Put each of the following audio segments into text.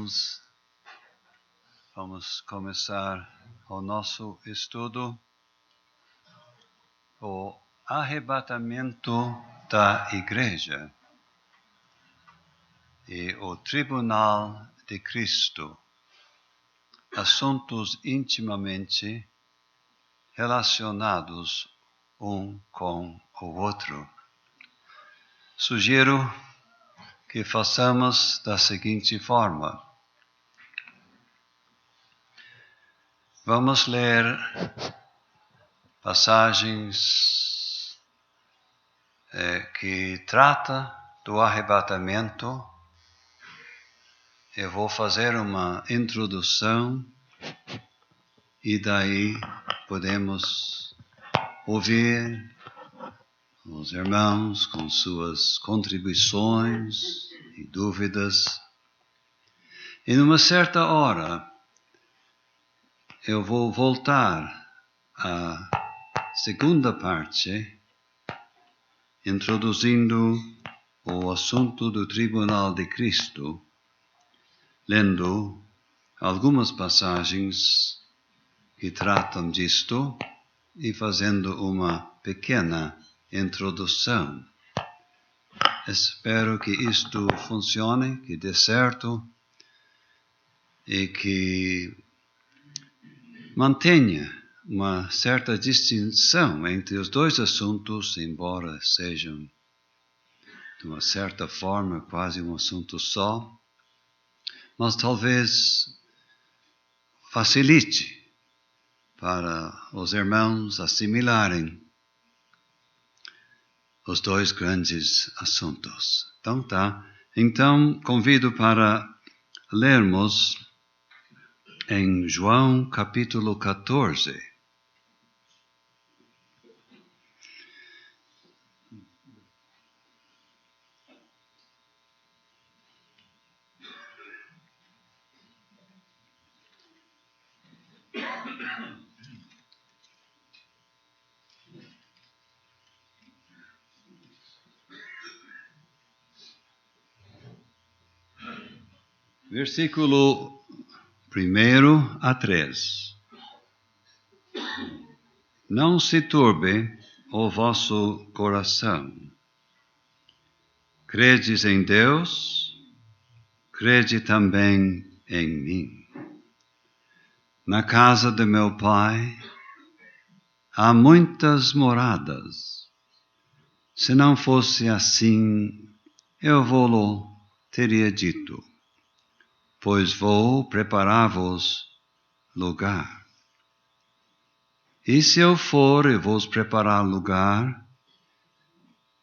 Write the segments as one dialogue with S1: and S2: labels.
S1: irmãos, vamos começar o nosso estudo, o arrebatamento da Igreja e o Tribunal de Cristo, assuntos intimamente relacionados um com o outro. Sugiro que façamos da seguinte forma. Vamos ler passagens que tratam do arrebatamento. Eu vou fazer uma introdução e daí podemos ouvir os irmãos com suas contribuições e dúvidas. E numa certa hora eu vou voltar à segunda parte, introduzindo o assunto do Tribunal de Cristo, lendo algumas passagens que tratam disto e fazendo uma pequena introdução. Espero que isto funcione, que dê certo e que mantenha uma certa distinção entre os dois assuntos, embora sejam, de uma certa forma, quase um assunto só, mas talvez facilite para os irmãos assimilarem os dois grandes assuntos. Então convido para lermos em João capítulo 14. Versículo 1 a 3. Não se turbe o vosso coração. Credes em Deus, crede também em mim. Na casa de meu Pai há muitas moradas. Se não fosse assim, eu vou-lo teria dito, pois vou preparar-vos lugar. E se eu for e vos preparar lugar,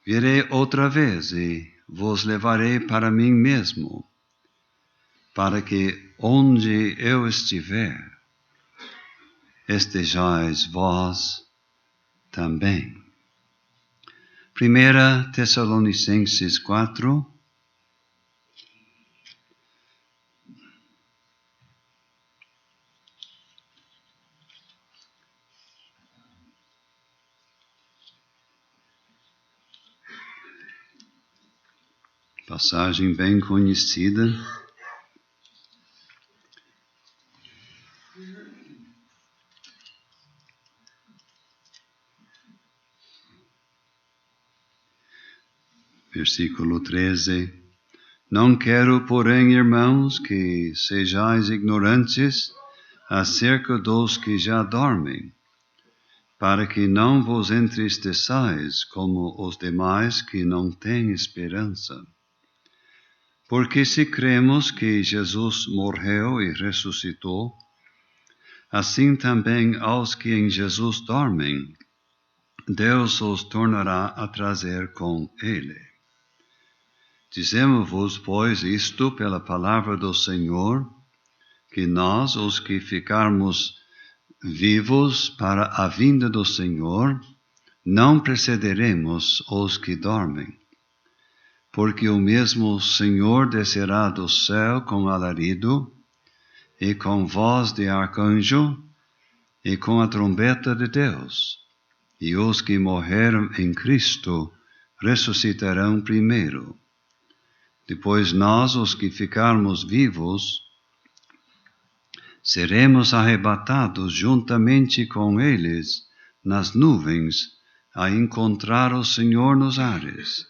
S1: virei outra vez e vos levarei para mim mesmo, para que onde eu estiver, estejais vós também. 1 Tessalonicenses 4. Passagem bem conhecida. Versículo 13. Não quero, porém, irmãos, que sejais ignorantes acerca dos que já dormem, para que não vos entristeçais como os demais que não têm esperança. Porque se cremos que Jesus morreu e ressuscitou, assim também aos que em Jesus dormem, Deus os tornará a trazer com ele. Dizemos-vos, pois, isto pela palavra do Senhor, que nós, os que ficarmos vivos para a vinda do Senhor, não precederemos os que dormem. Porque o mesmo Senhor descerá do céu com alarido, e com voz de arcanjo, e com a trombeta de Deus. E os que morreram em Cristo ressuscitarão primeiro. Depois nós, os que ficarmos vivos, seremos arrebatados juntamente com eles nas nuvens a encontrar o Senhor nos ares,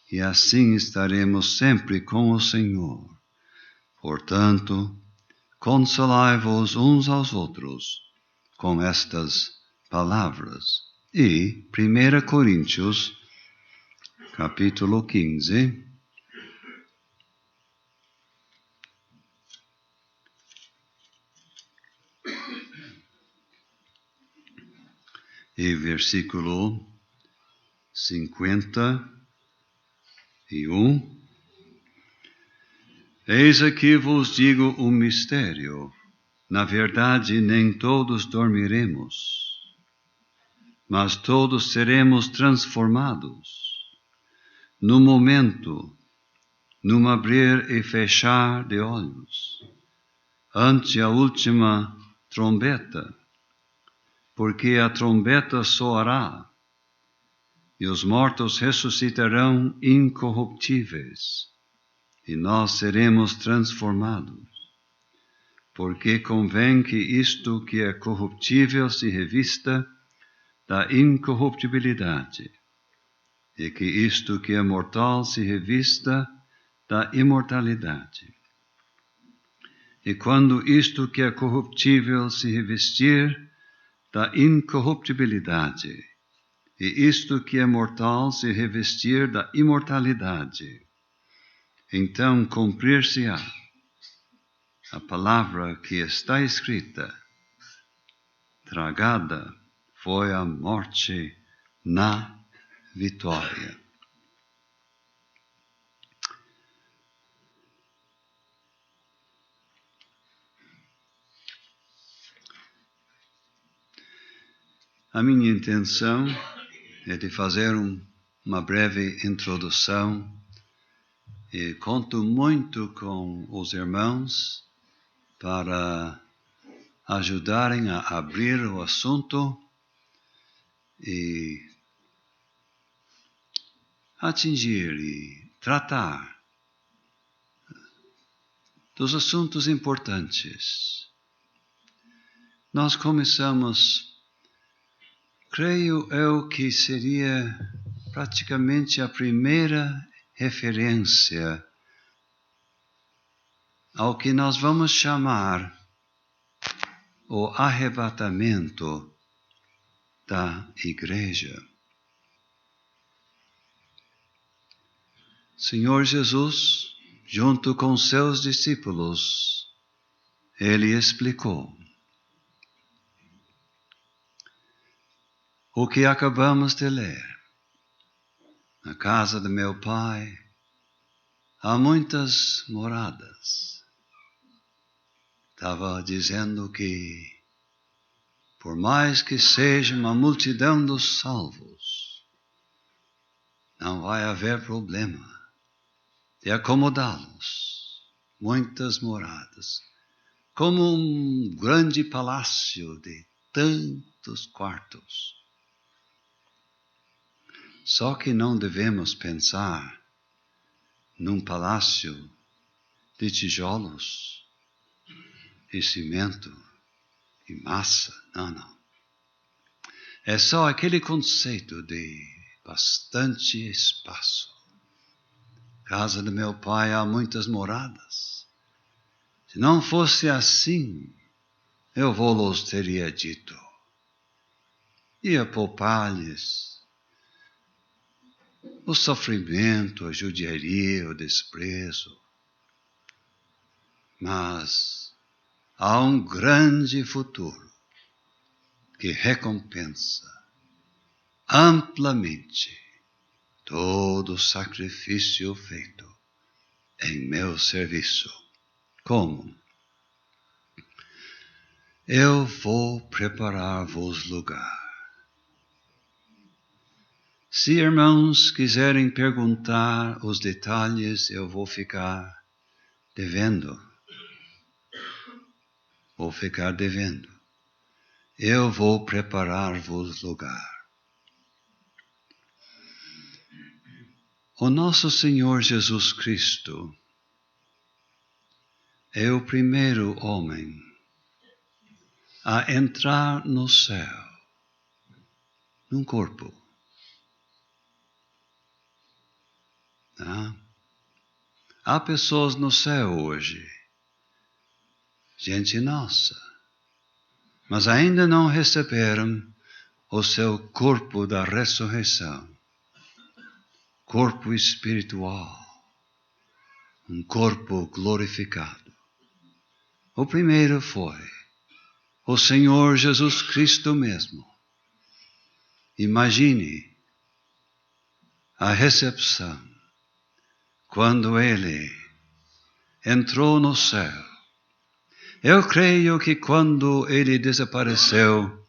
S1: e assim estaremos sempre com o Senhor. Portanto, consolai-vos uns aos outros com estas palavras. E 1 Coríntios, capítulo 15, e versículo 51. Eis aqui vos digo um mistério. Na verdade, nem todos dormiremos, mas todos seremos transformados. No momento, num abrir e fechar de olhos, ante a última trombeta, porque a trombeta soará, e os mortos ressuscitarão incorruptíveis, e nós seremos transformados. Porque convém que isto que é corruptível se revista da incorruptibilidade, e que isto que é mortal se revista da imortalidade. E quando isto que é corruptível se revestir da incorruptibilidade, e isto que é mortal se revestir da imortalidade, então cumprir-se-á a palavra que está escrita: tragada foi a morte na vitória. A minha intenção é de fazer uma breve introdução, e conto muito com os irmãos para ajudarem a abrir o assunto e atingir e tratar dos assuntos importantes. Nós começamos, creio eu, que seria praticamente a primeira referência ao que nós vamos chamar o arrebatamento da igreja. Senhor Jesus, junto com seus discípulos, ele explicou o que acabamos de ler. Na casa do meu Pai há muitas moradas. Estava dizendo que, por mais que seja uma multidão dos salvos, não vai haver problema de acomodá-los. Muitas moradas, como um grande palácio de tantos quartos. Só que não devemos pensar num palácio de tijolos e cimento e massa. Não. É só aquele conceito de bastante espaço. Casa do meu Pai há muitas moradas. Se não fosse assim, eu vou-los teria dito. Ia poupar-lhes o sofrimento, a judiaria, o desprezo. Mas há um grande futuro que recompensa amplamente todo o sacrifício feito em meu serviço. Como? Eu vou preparar-vos lugar. Se irmãos quiserem perguntar os detalhes, eu vou ficar devendo. Eu vou preparar-vos lugar. O nosso Senhor Jesus Cristo é o primeiro homem a entrar no céu, num corpo. Tá? Há pessoas no céu hoje, gente nossa, mas ainda não receberam o seu corpo da ressurreição, corpo espiritual, um corpo glorificado. O primeiro foi o Senhor Jesus Cristo mesmo. Imagine a recepção quando Ele entrou no céu. Eu creio que quando Ele desapareceu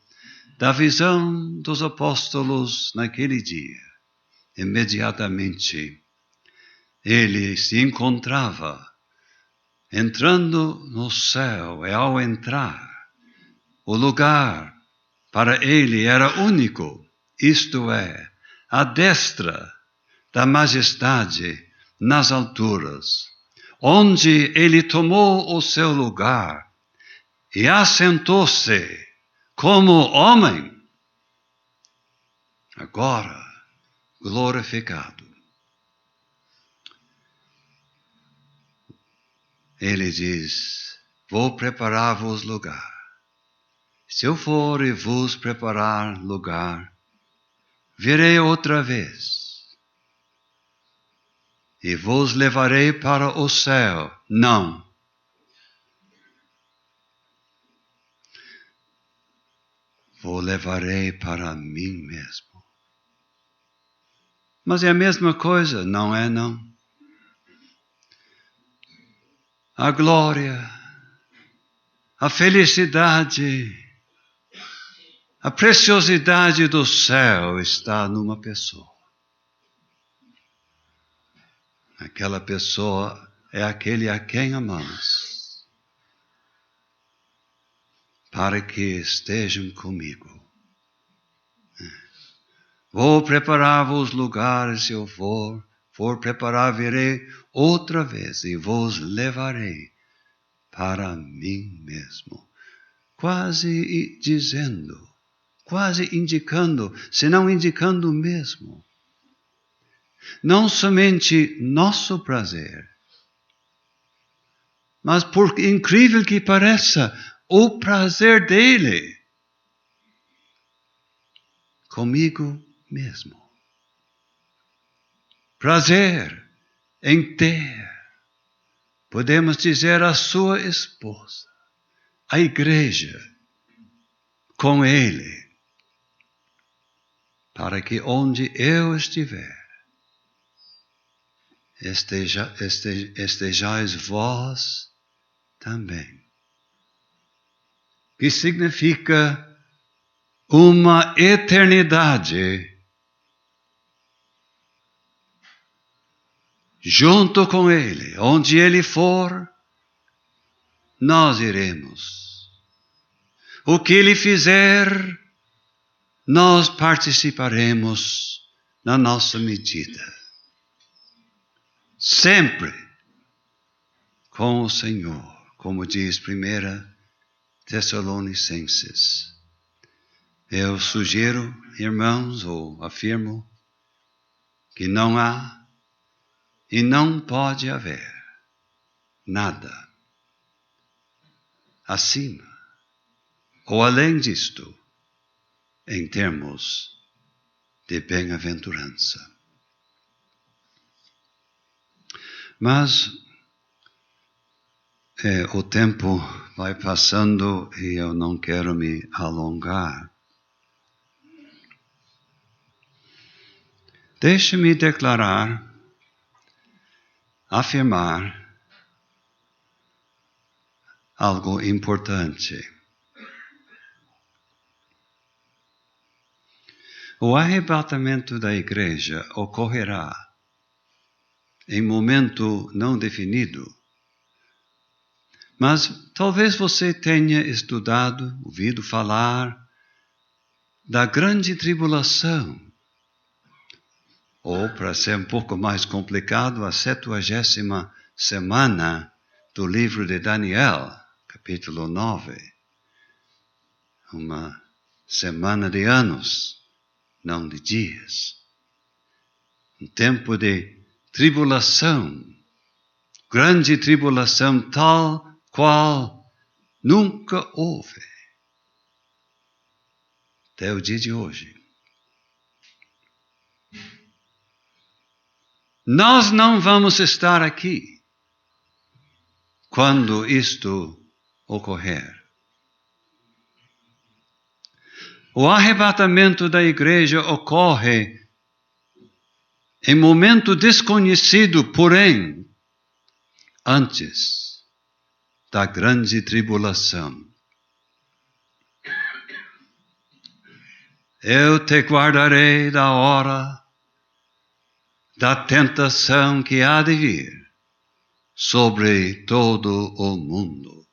S1: da visão dos apóstolos naquele dia, imediatamente Ele se encontrava entrando no céu, e ao entrar, o lugar para Ele era único, isto é, à destra da majestade nas alturas, onde Ele tomou o seu lugar e assentou-se como homem, agora glorificado. Ele diz: vou preparar-vos lugar. Se eu for e vos preparar lugar, virei outra vez e vos levarei para o céu. Não. Vos levarei para mim mesmo. Mas é a mesma coisa, não é não? A glória, a felicidade, a preciosidade do céu está numa pessoa. Aquela pessoa é aquele a quem amamos, para que estejam comigo. Vou preparar-vos lugares, se eu for preparar, virei outra vez e vos levarei para mim mesmo. Quase dizendo, quase indicando, se não indicando mesmo, não somente nosso prazer, mas por incrível que pareça, o prazer dele comigo mesmo. Prazer em ter, podemos dizer, a sua esposa, a igreja, com ele, para que onde eu estiver, estejais vós também. Que significa uma eternidade junto com Ele. Onde Ele for, nós iremos. O que Ele fizer, nós participaremos na nossa medida. Sempre com o Senhor, como diz 1 Tessalonicenses. Eu sugiro, irmãos, ou afirmo, que não há e não pode haver nada acima ou além disto em termos de bem-aventurança. Mas o tempo vai passando e eu não quero me alongar. Deixe-me declarar, afirmar algo importante. O arrebatamento da igreja ocorrerá em momento não definido. Mas talvez você tenha estudado, ouvido falar da grande tribulação, ou, para ser um pouco mais complicado, a 70ª semana do livro de Daniel, capítulo 9. uma semana de anos, não de dias. Um tempo de tribulação, grande tribulação, tal qual nunca houve até o dia de hoje. Nós não vamos estar aqui quando isto ocorrer. O arrebatamento da igreja ocorre em momento desconhecido, porém, antes da grande tribulação. Eu te guardarei da hora da tentação que há de vir sobre todo o mundo.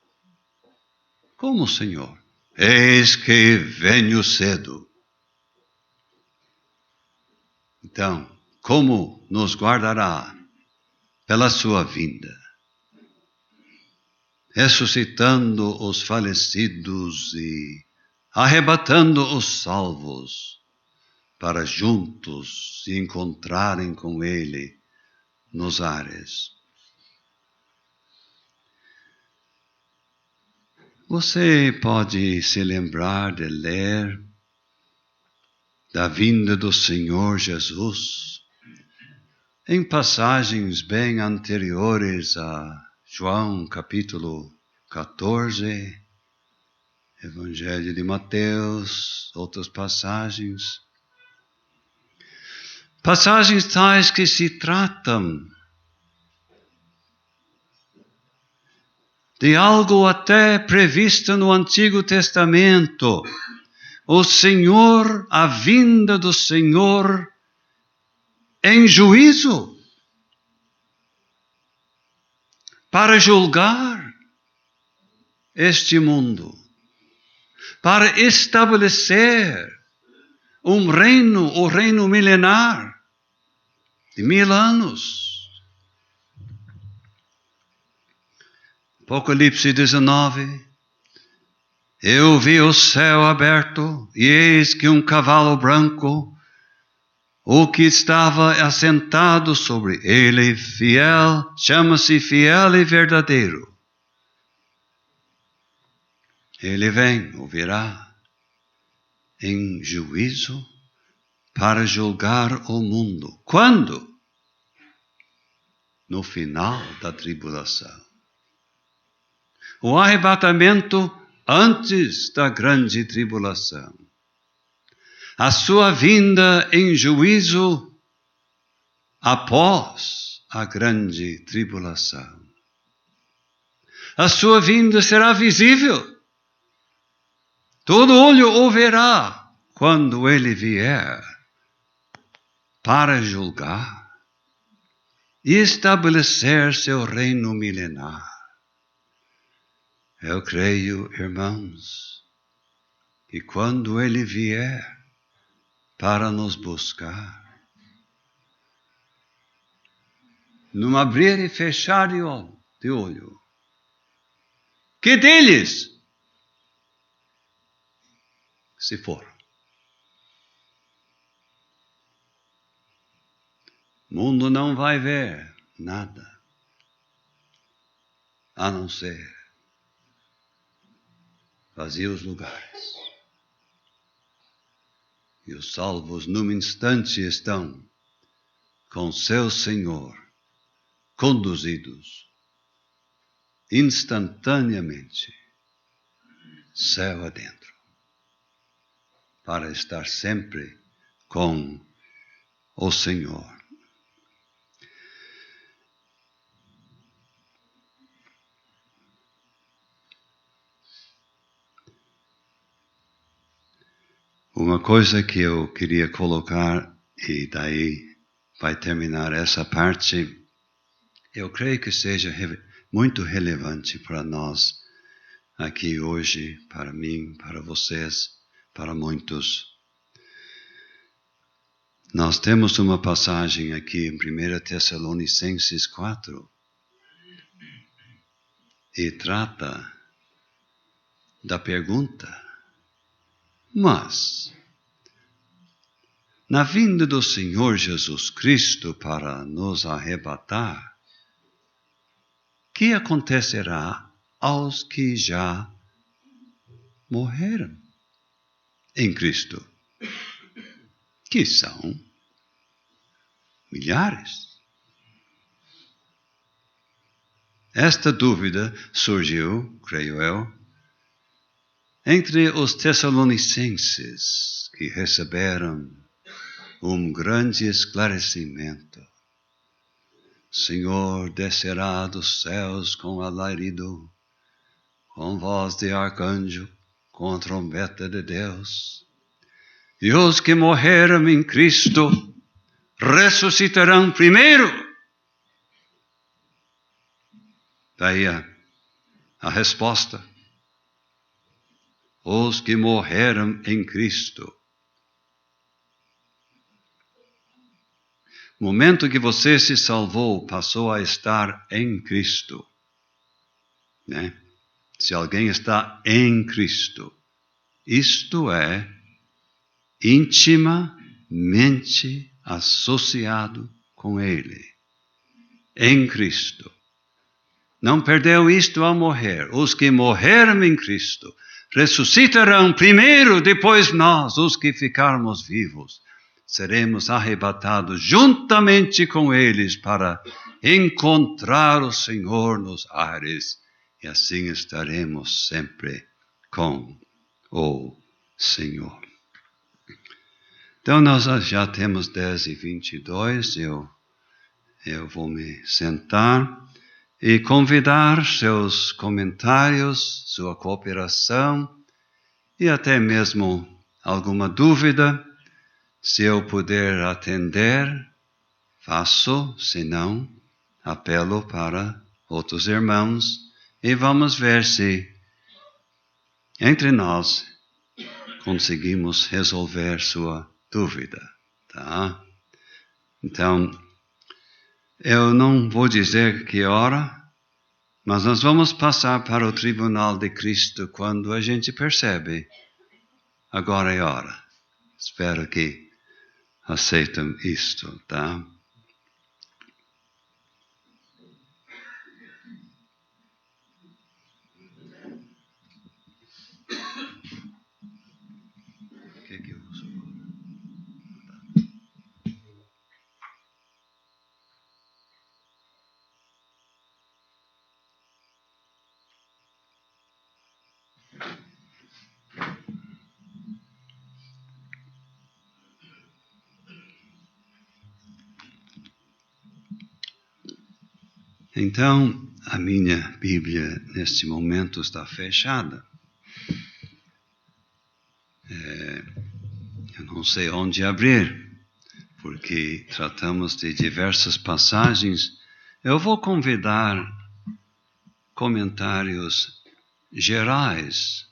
S1: Como, Senhor? Eis que venho cedo. Então, como nos guardará pela sua vinda? Ressuscitando os falecidos e arrebatando os salvos, para juntos se encontrarem com Ele nos ares. Você pode se lembrar de ler da vinda do Senhor Jesus em passagens bem anteriores a João capítulo 14, Evangelho de Mateus, outras passagens. Passagens tais que se tratam de algo até previsto no Antigo Testamento. O Senhor, a vinda do Senhor em juízo, para julgar este mundo, para estabelecer um reino, o reino milenar, de 1000 anos. Apocalipse 19. Eu vi o céu aberto, e eis que um cavalo branco, o que estava assentado sobre ele, fiel, chama-se Fiel e Verdadeiro. Ele vem, ou virá, em juízo para julgar o mundo. Quando? No final da tribulação. O arrebatamento antes da grande tribulação. A sua vinda em juízo após a grande tribulação. A sua vinda será visível. Todo olho o verá quando ele vier para julgar e estabelecer seu reino milenar. Eu creio, irmãos, que quando ele vier para nos buscar, num abrir e fechar de olho, que deles se foram? O mundo não vai ver nada, a não ser vazios lugares. E os salvos num instante estão com seu Senhor, conduzidos instantaneamente, céu adentro, para estar sempre com o Senhor. Uma coisa que eu queria colocar, e daí vai terminar essa parte, eu creio que seja muito relevante para nós aqui hoje, para mim, para vocês, para muitos. Nós temos uma passagem aqui em 1 Tessalonicenses 4 e trata da pergunta: Mas, na vinda do Senhor Jesus Cristo para nos arrebatar, que acontecerá aos que já morreram em Cristo? Que são milhares. Esta dúvida surgiu, creio eu, entre os tessalonicenses que receberam grande esclarecimento. O Senhor descerá dos céus com alarido, com voz de arcanjo, com a trombeta de Deus. E os que morreram em Cristo ressuscitarão primeiro. Daí a resposta. Os que morreram em Cristo. No momento que você se salvou, passou a estar em Cristo. Né? Se alguém está em Cristo, isto é intimamente associado com Ele. Em Cristo. Não perdeu isto ao morrer. Os que morreram em Cristo ressuscitarão primeiro, depois nós, os que ficarmos vivos, seremos arrebatados juntamente com eles para encontrar o Senhor nos ares e assim estaremos sempre com o Senhor. Então nós já temos 10:22, eu vou me sentar e convidar seus comentários, sua cooperação e até mesmo alguma dúvida. Se eu puder atender, faço, se não, apelo para outros irmãos e vamos ver se entre nós conseguimos resolver sua dúvida, tá? Então, eu não vou dizer que hora, mas nós vamos passar para o tribunal de Cristo quando a gente percebe, agora é hora. Espero que aceitem isto, tá? O que eu uso agora? Então, a minha Bíblia neste momento está fechada. Eu não sei onde abrir, porque tratamos de diversas passagens. Eu vou convidar comentários gerais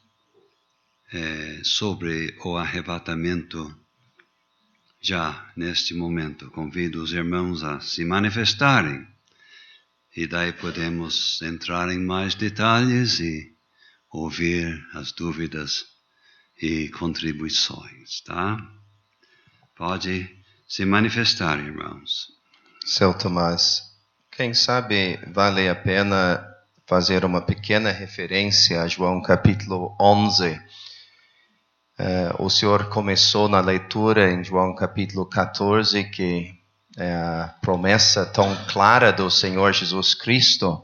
S1: sobre o arrebatamento já neste momento. Convido os irmãos a se manifestarem. E daí podemos entrar em mais detalhes e ouvir as dúvidas e contribuições, tá? Pode se manifestar, irmãos.
S2: Seu Tomás, quem sabe vale a pena fazer uma pequena referência a João capítulo 11. O senhor começou na leitura em João capítulo 14, que é a promessa tão clara do Senhor Jesus Cristo,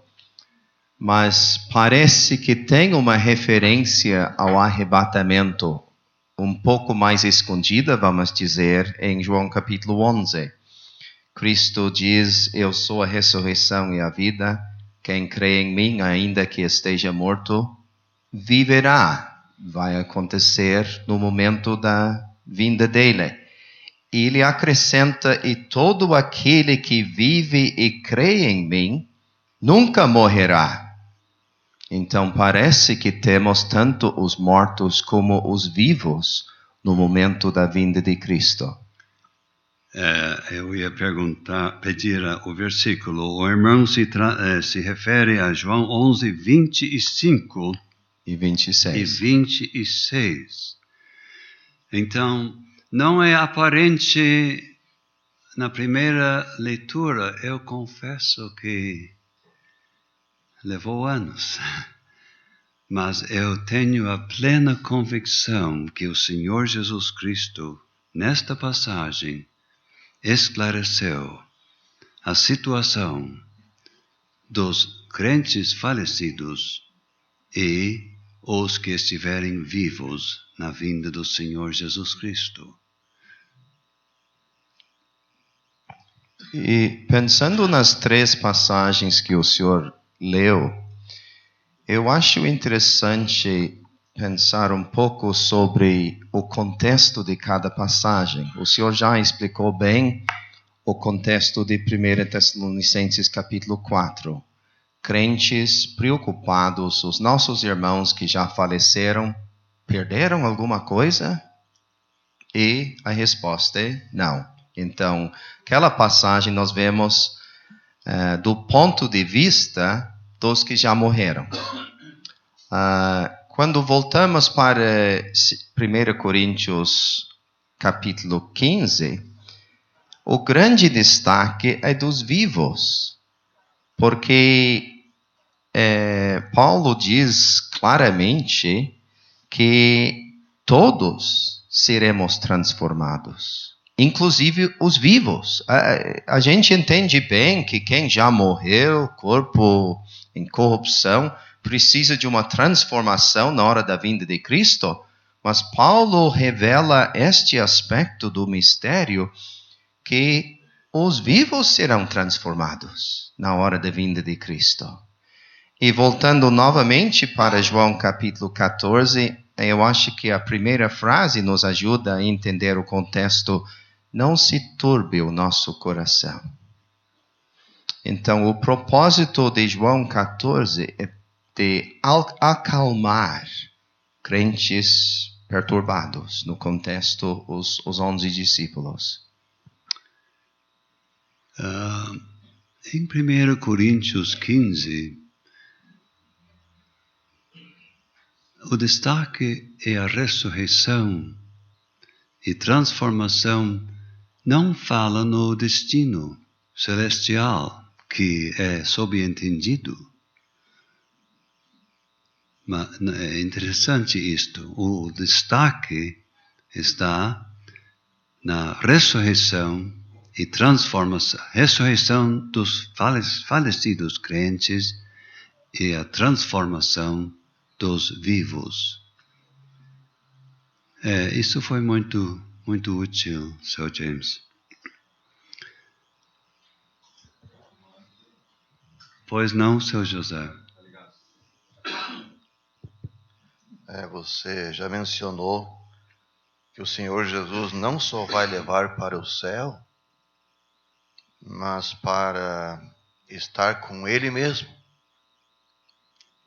S2: mas parece que tem uma referência ao arrebatamento um pouco mais escondida, vamos dizer, em João capítulo 11. Cristo diz: eu sou a ressurreição e a vida, quem crê em mim, ainda que esteja morto, viverá. Vai acontecer no momento da vinda dele. E ele acrescenta: e todo aquele que vive e crê em mim, nunca morrerá. Então parece que temos tanto os mortos como os vivos no momento da vinda de Cristo.
S1: Eu ia pedir o versículo. O irmão se refere a João 11:25
S2: e 26.
S1: E 26. Então, não é aparente na primeira leitura. Eu confesso que levou anos. Mas eu tenho a plena convicção que o Senhor Jesus Cristo, nesta passagem, esclareceu a situação dos crentes falecidos e os que estiverem vivos na vinda do Senhor Jesus Cristo.
S2: E pensando nas 3 passagens que o senhor leu, eu acho interessante pensar um pouco sobre o contexto de cada passagem. O senhor já explicou bem o contexto de 1 Tessalonicenses capítulo 4. Crentes preocupados, os nossos irmãos que já faleceram, perderam alguma coisa? E a resposta é não. Então, aquela passagem nós vemos do ponto de vista dos que já morreram. Quando voltamos para 1 Coríntios capítulo 15, o grande destaque é dos vivos, porque Paulo diz claramente que todos seremos transformados, inclusive os vivos. A gente entende bem que quem já morreu, corpo em corrupção, precisa de uma transformação na hora da vinda de Cristo, mas Paulo revela este aspecto do mistério, que os vivos serão transformados na hora da vinda de Cristo. E voltando novamente para João capítulo 14, eu acho que a primeira frase nos ajuda a entender o contexto. Não se turbe o nosso coração. Então, o propósito de João 14 é de acalmar crentes perturbados, no contexto, os 11 discípulos.
S1: Em 1 Coríntios 15, o destaque é a ressurreição e transformação. Não fala no destino celestial, que é subentendido. Mas é interessante isto. O destaque está na ressurreição e transformação. Ressurreição dos falecidos crentes e a transformação dos vivos. Isso foi muito útil, Sr. James. Pois não, Sr. José?
S3: Você já mencionou que o Senhor Jesus não só vai levar para o céu, mas para estar com Ele mesmo.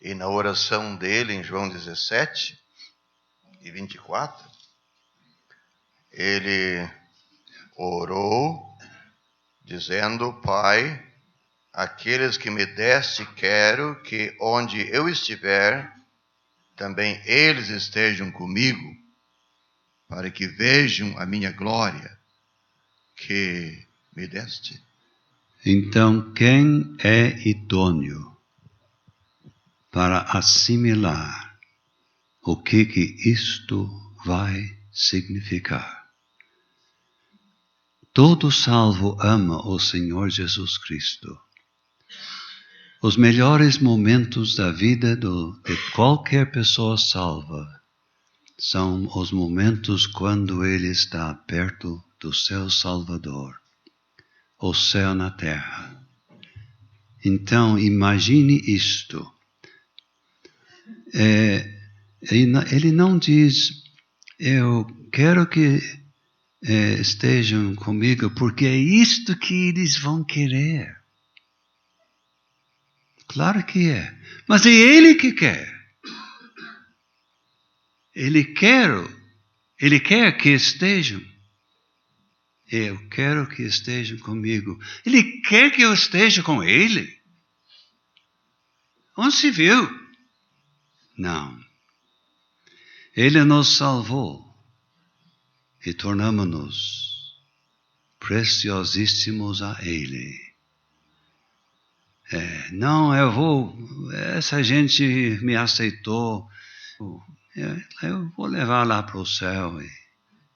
S3: E na oração dele, em João 17 e 24, ele orou, dizendo: Pai, aqueles que me deste, quero que onde eu estiver, também eles estejam comigo, para que vejam a minha glória que me deste.
S1: Então, quem é idôneo para assimilar o que isto vai significar? Todo salvo ama o Senhor Jesus Cristo. Os melhores momentos da vida de qualquer pessoa salva são os momentos quando ele está perto do seu Salvador, o céu na terra. Então, imagine isto. Ele não diz: eu quero que estejam comigo, porque é isto que eles vão querer. Claro que é. Mas é Ele que quer. Ele quer que estejam. Eu quero que estejam comigo. Ele quer que eu esteja com Ele. Onde se viu? Não. Ele nos salvou e tornamos-nos preciosíssimos a Ele. Não, essa gente me aceitou, eu vou levar lá para o céu e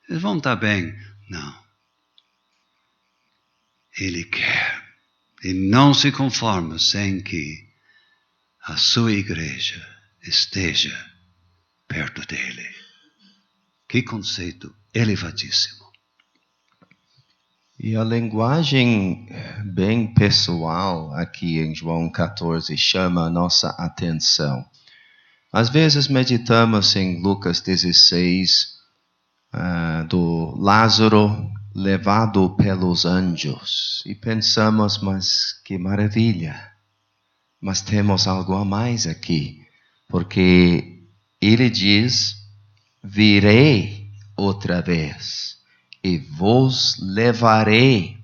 S1: eles vão estar bem. Não. Ele quer e não se conforma sem que a sua igreja esteja perto dele. Que conceito elevadíssimo.
S2: E a linguagem bem pessoal aqui em João 14 chama a nossa atenção. Às vezes meditamos em Lucas 16, do Lázaro levado pelos anjos. E pensamos, mas que maravilha. Mas temos algo a mais aqui. Porque ele diz, virei outra vez e vos levarei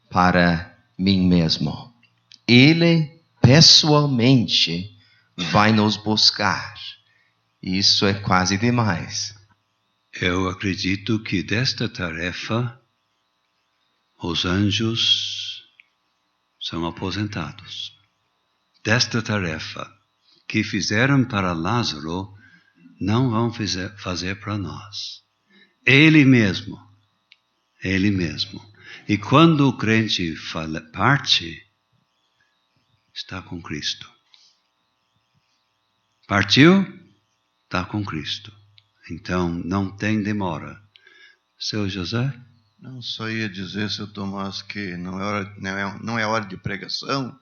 S2: para mim mesmo. Ele pessoalmente vai nos buscar. Isso é quase demais.
S1: Eu acredito que desta tarefa os anjos são aposentados. Desta tarefa que fizeram para Lázaro, não vão fazer para nós. Ele mesmo. E quando o crente parte, está com Cristo. Partiu, está com Cristo. Então, não tem demora. Seu José?
S3: Não, só ia dizer, seu Tomás, que não é hora de pregação,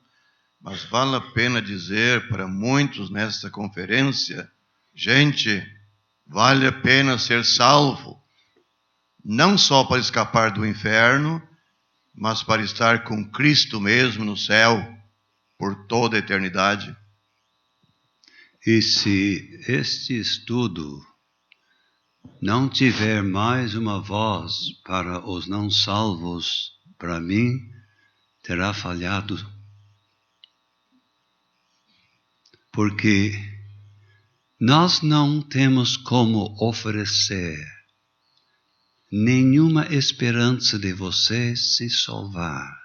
S3: mas vale a pena dizer para muitos nesta conferência, gente, vale a pena ser salvo, não só para escapar do inferno, mas para estar com Cristo mesmo no céu, por toda a eternidade.
S1: E se este estudo não tiver mais uma voz para os não salvos, para mim, terá falhado. Porque nós não temos como oferecer nenhuma esperança de você se salvar.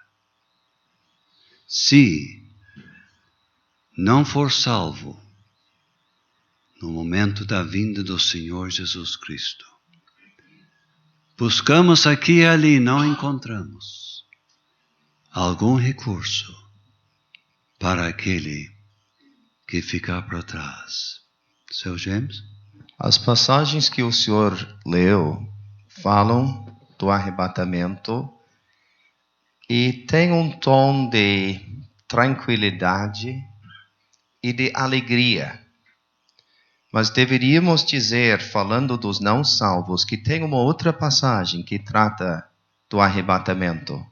S1: Se não for salvo no momento da vinda do Senhor Jesus Cristo. Buscamos aqui e ali, não encontramos algum recurso para aquele que ficar para trás. Seu James?
S2: As passagens que o senhor leu falam do arrebatamento e tem um tom de tranquilidade e de alegria. Mas deveríamos dizer, falando dos não salvos, que tem uma outra passagem que trata do arrebatamento,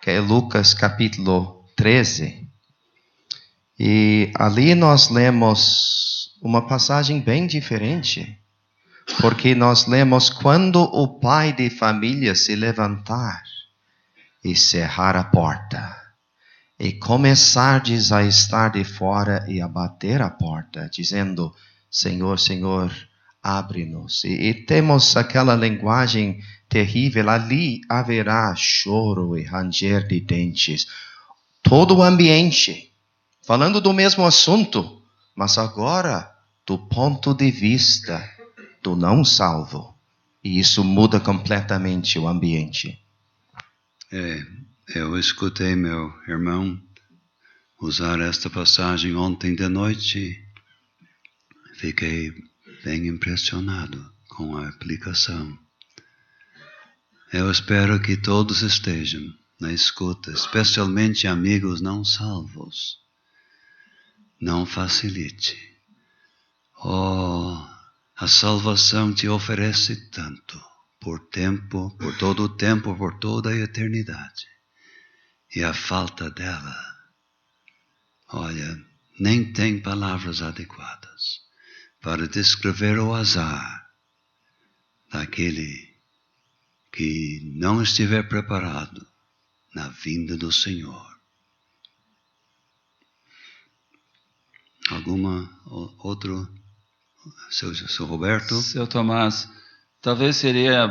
S2: que é Lucas capítulo 13. E ali nós lemos uma passagem bem diferente, porque nós lemos quando o pai de família se levantar e cerrar a porta, e começardes a estar de fora e a bater a porta, dizendo: Senhor, Senhor, abre-nos. E temos aquela linguagem terrível. Ali haverá choro e ranger de dentes. Todo o ambiente, falando do mesmo assunto, mas agora do ponto de vista do não salvo. E isso muda completamente o ambiente.
S1: Eu escutei meu irmão usar esta passagem ontem de noite. Fiquei bem impressionado com a aplicação. Eu espero que todos estejam na escuta, especialmente amigos não salvos. Não facilite. A salvação te oferece tanto, por tempo, por todo o tempo, por toda a eternidade. E a falta dela, olha, nem tem palavras adequadas para descrever o azar daquele que não estiver preparado na vinda do Senhor. Outro, seu Roberto?
S4: Seu Tomás, talvez seria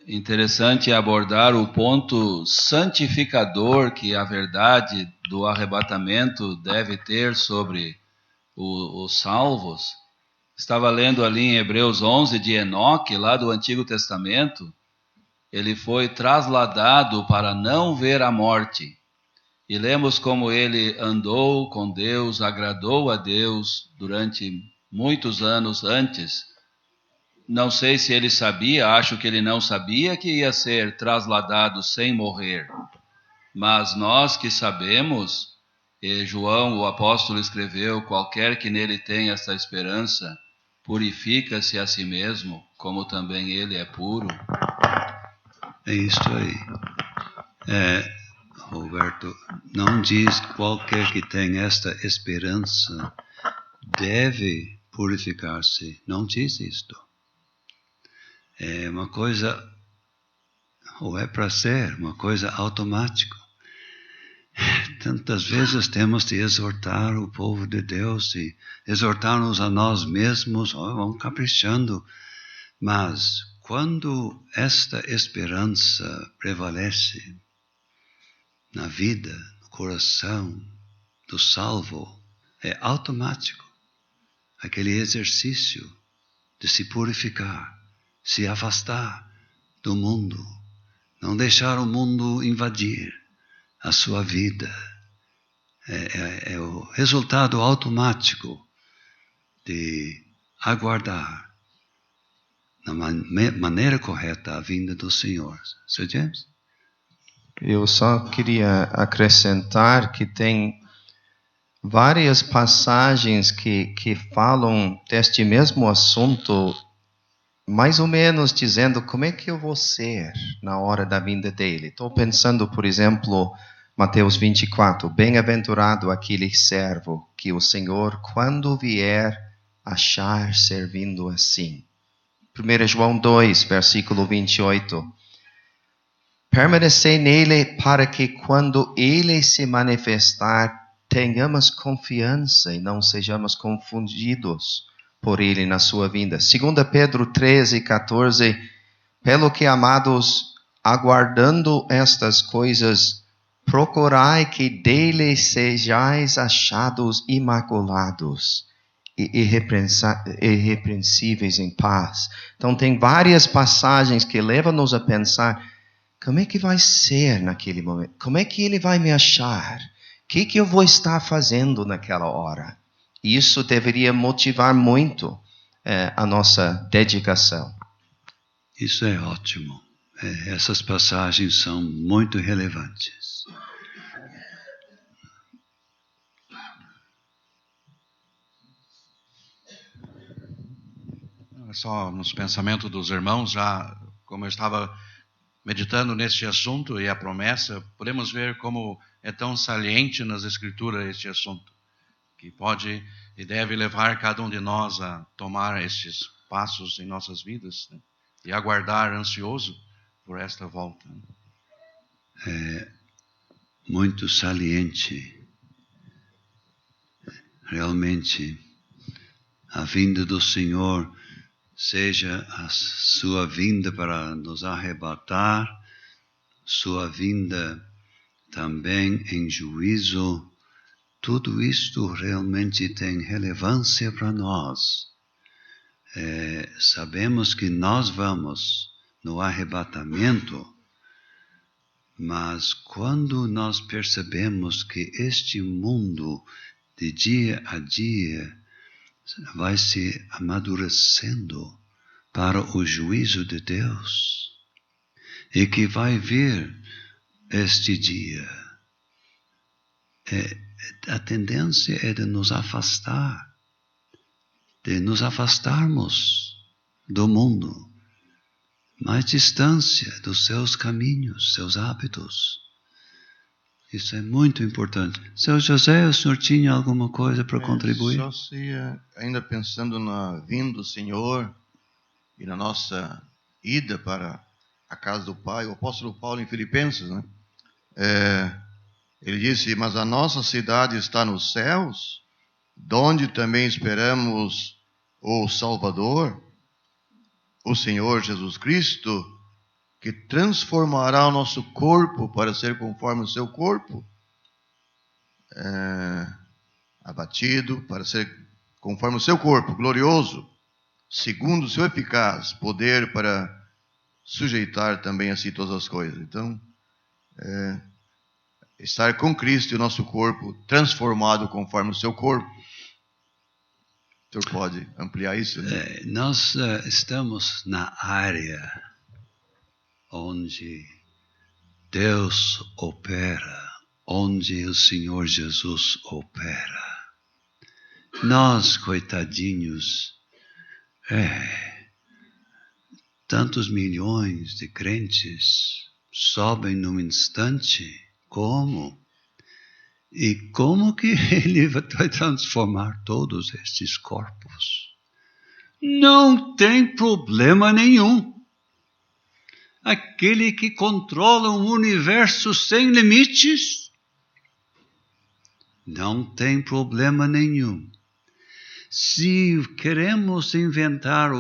S4: interessante abordar o ponto santificador que a verdade do arrebatamento deve ter sobre os salvos. Estava lendo ali em Hebreus 11 de Enoque, lá do Antigo Testamento. Ele foi trasladado para não ver a morte. E lemos como ele andou com Deus, agradou a Deus durante muitos anos antes. Não sei se ele sabia, acho que ele não sabia que ia ser trasladado sem morrer. Mas nós que sabemos, e João, o apóstolo, escreveu, qualquer que nele tenha essa esperança, purifica-se a si mesmo, como também ele é puro.
S1: É isso aí. Roberto, não diz qualquer que tem esta esperança deve purificar-se. Não diz isto. É uma coisa, ou é para ser, uma coisa automática. Tantas vezes temos de exortar o povo de Deus e exortar-nos a nós mesmos, vamos caprichando. Mas quando esta esperança prevalece na vida, no coração do salvo, é automático aquele exercício de se purificar, se afastar do mundo, não deixar o mundo invadir a sua vida. É o resultado automático de aguardar na maneira correta a vinda do Senhor. Sr. James?
S2: Eu só queria acrescentar que tem várias passagens que falam deste mesmo assunto, mais ou menos dizendo como é que eu vou ser na hora da vinda dele. Estou pensando, por exemplo, Mateus 24, bem-aventurado aquele servo que o Senhor, quando vier, achar servindo assim. 1 João 2, versículo 28. Permanecei nele para que quando ele se manifestar, tenhamos confiança e não sejamos confundidos por ele na sua vinda. 2 Pedro 13, 14. Pelo que, amados, aguardando estas coisas, procurai que dele sejais achados imaculados e irrepreensíveis em paz. Então tem várias passagens que levam-nos a pensar, como é que vai ser naquele momento? Como é que ele vai me achar? O que eu vou estar fazendo naquela hora? Isso deveria motivar muito a nossa dedicação.
S1: Isso é ótimo. Essas passagens são muito relevantes.
S3: Só nos pensamentos dos irmãos, já como eu estava meditando neste assunto e a promessa, podemos ver como é tão saliente nas Escrituras este assunto, que pode e deve levar cada um de nós a tomar estes passos em nossas vidas, né? E aguardar ansioso por esta volta.
S1: É muito saliente. Realmente, a vinda do Senhor, seja a sua vinda para nos arrebatar, sua vinda também em juízo, tudo isto realmente tem relevância para nós. Sabemos que nós vamos no arrebatamento, mas quando nós percebemos que este mundo, de dia a dia, vai se amadurecendo para o juízo de Deus, e que vai vir este dia, a tendência é de nos afastarmos do mundo, mais distância dos seus caminhos, seus hábitos. Isso é muito importante. Seu José, o senhor tinha alguma coisa para contribuir?
S3: Só se, ainda pensando na vinda do Senhor e na nossa ida para a casa do Pai, o apóstolo Paulo em Filipenses, né? Ele disse, mas a nossa cidade está nos céus, donde também esperamos o Salvador, o Senhor Jesus Cristo, que transformará o nosso corpo para ser conforme o seu corpo, abatido, para ser conforme o seu corpo, glorioso, segundo o seu eficaz poder para sujeitar também a si todas as coisas. Então, estar com Cristo e o nosso corpo transformado conforme o seu corpo. O senhor pode ampliar isso? Né?
S1: Nós estamos na área onde Deus opera, onde o Senhor Jesus opera. Nós, coitadinhos, tantos milhões de crentes sobem num instante. Como? E como que Ele vai transformar todos estes corpos? Não tem problema nenhum. Aquele que controla um universo sem limites, não tem problema nenhum. Se queremos inventar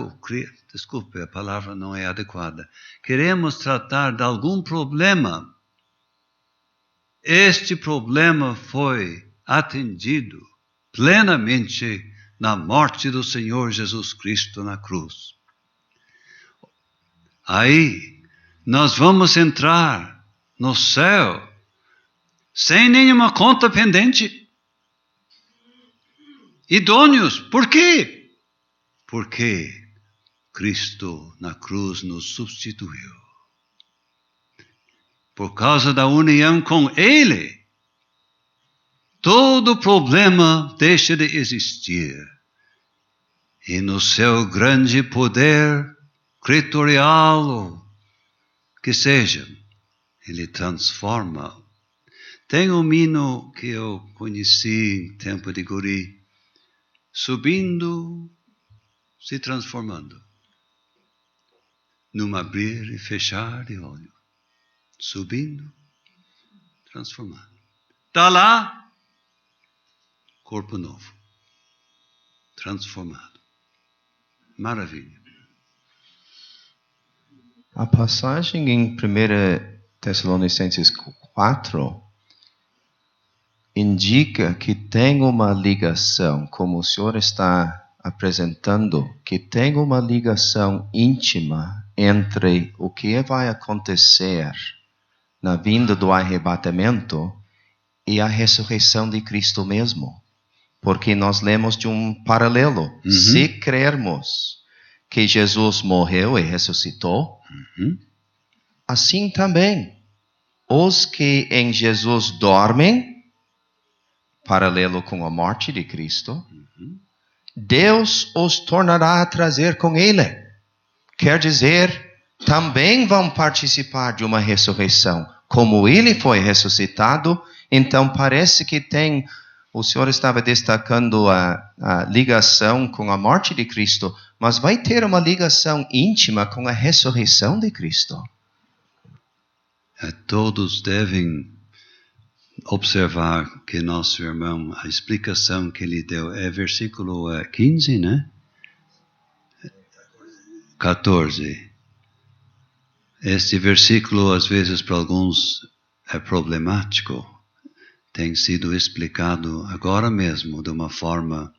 S1: desculpe, a palavra não é adequada. Queremos tratar de algum problema. Este problema foi atendido plenamente na morte do Senhor Jesus Cristo na cruz. Aí, nós vamos entrar no céu sem nenhuma conta pendente. Idôneos. Por quê? Porque Cristo na cruz nos substituiu. Por causa da união com Ele, todo problema deixa de existir. E no seu grande poder criatorial, que seja, Ele transforma. Tem um hino que eu conheci em tempo de guri, subindo, se transformando, num abrir e fechar de olho, subindo, transformando. Está lá, corpo novo, transformado. Maravilha.
S2: A passagem em 1 Tessalonicenses 4 indica que tem uma ligação, como o senhor está apresentando, que tem uma ligação íntima entre o que vai acontecer na vinda do arrebatamento e a ressurreição de Cristo mesmo. Porque nós lemos de um paralelo. Se crermos que Jesus morreu e ressuscitou, assim também os que em Jesus dormem, paralelo com a morte de Cristo, Deus os tornará a trazer com Ele. Quer dizer, também vão participar de uma ressurreição. Como Ele foi ressuscitado, então parece que tem... O senhor estava destacando a ligação com a morte de Cristo, mas vai ter uma ligação íntima com a ressurreição de Cristo.
S1: Todos devem observar que nosso irmão, a explicação que ele deu é versículo 15, né? 14. Este versículo, às vezes, para alguns é problemático. Tem sido explicado agora mesmo de uma forma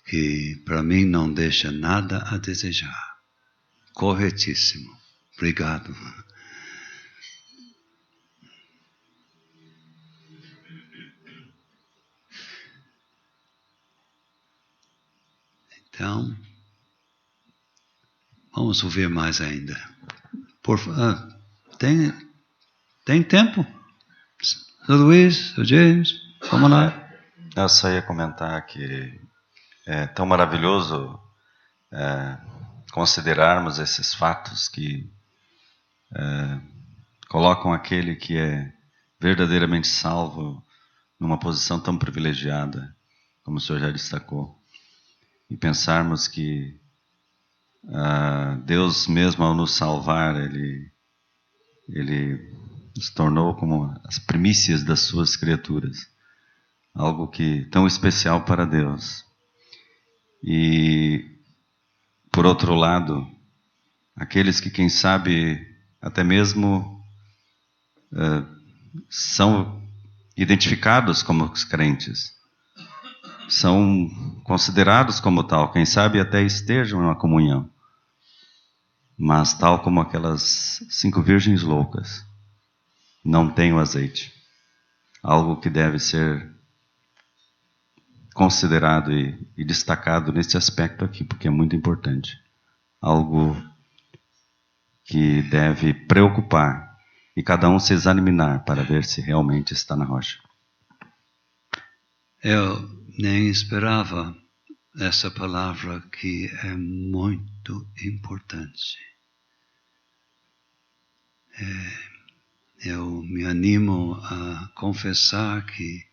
S1: que, para mim, não deixa nada a desejar. Corretíssimo. Obrigado. Então, vamos ouvir mais ainda. Tem tempo? Sr. Luiz, Sr. James, vamos lá.
S5: Eu só ia comentar que é tão maravilhoso considerarmos esses fatos que colocam aquele que é verdadeiramente salvo numa posição tão privilegiada, como o senhor já destacou. E pensarmos que Deus mesmo ao nos salvar, Ele se tornou como as primícias das suas criaturas. Algo que tão especial para Deus. E, por outro lado, aqueles que, quem sabe, até mesmo são identificados como os crentes, são considerados como tal, quem sabe até estejam na comunhão, mas tal como aquelas 5 virgens loucas, não têm o azeite. Algo que deve ser considerado e destacado nesse aspecto aqui, porque é muito importante. Algo que deve preocupar e cada um se examinar para ver se realmente está na rocha.
S1: Eu nem esperava essa palavra, que é muito importante. Eu me animo a confessar que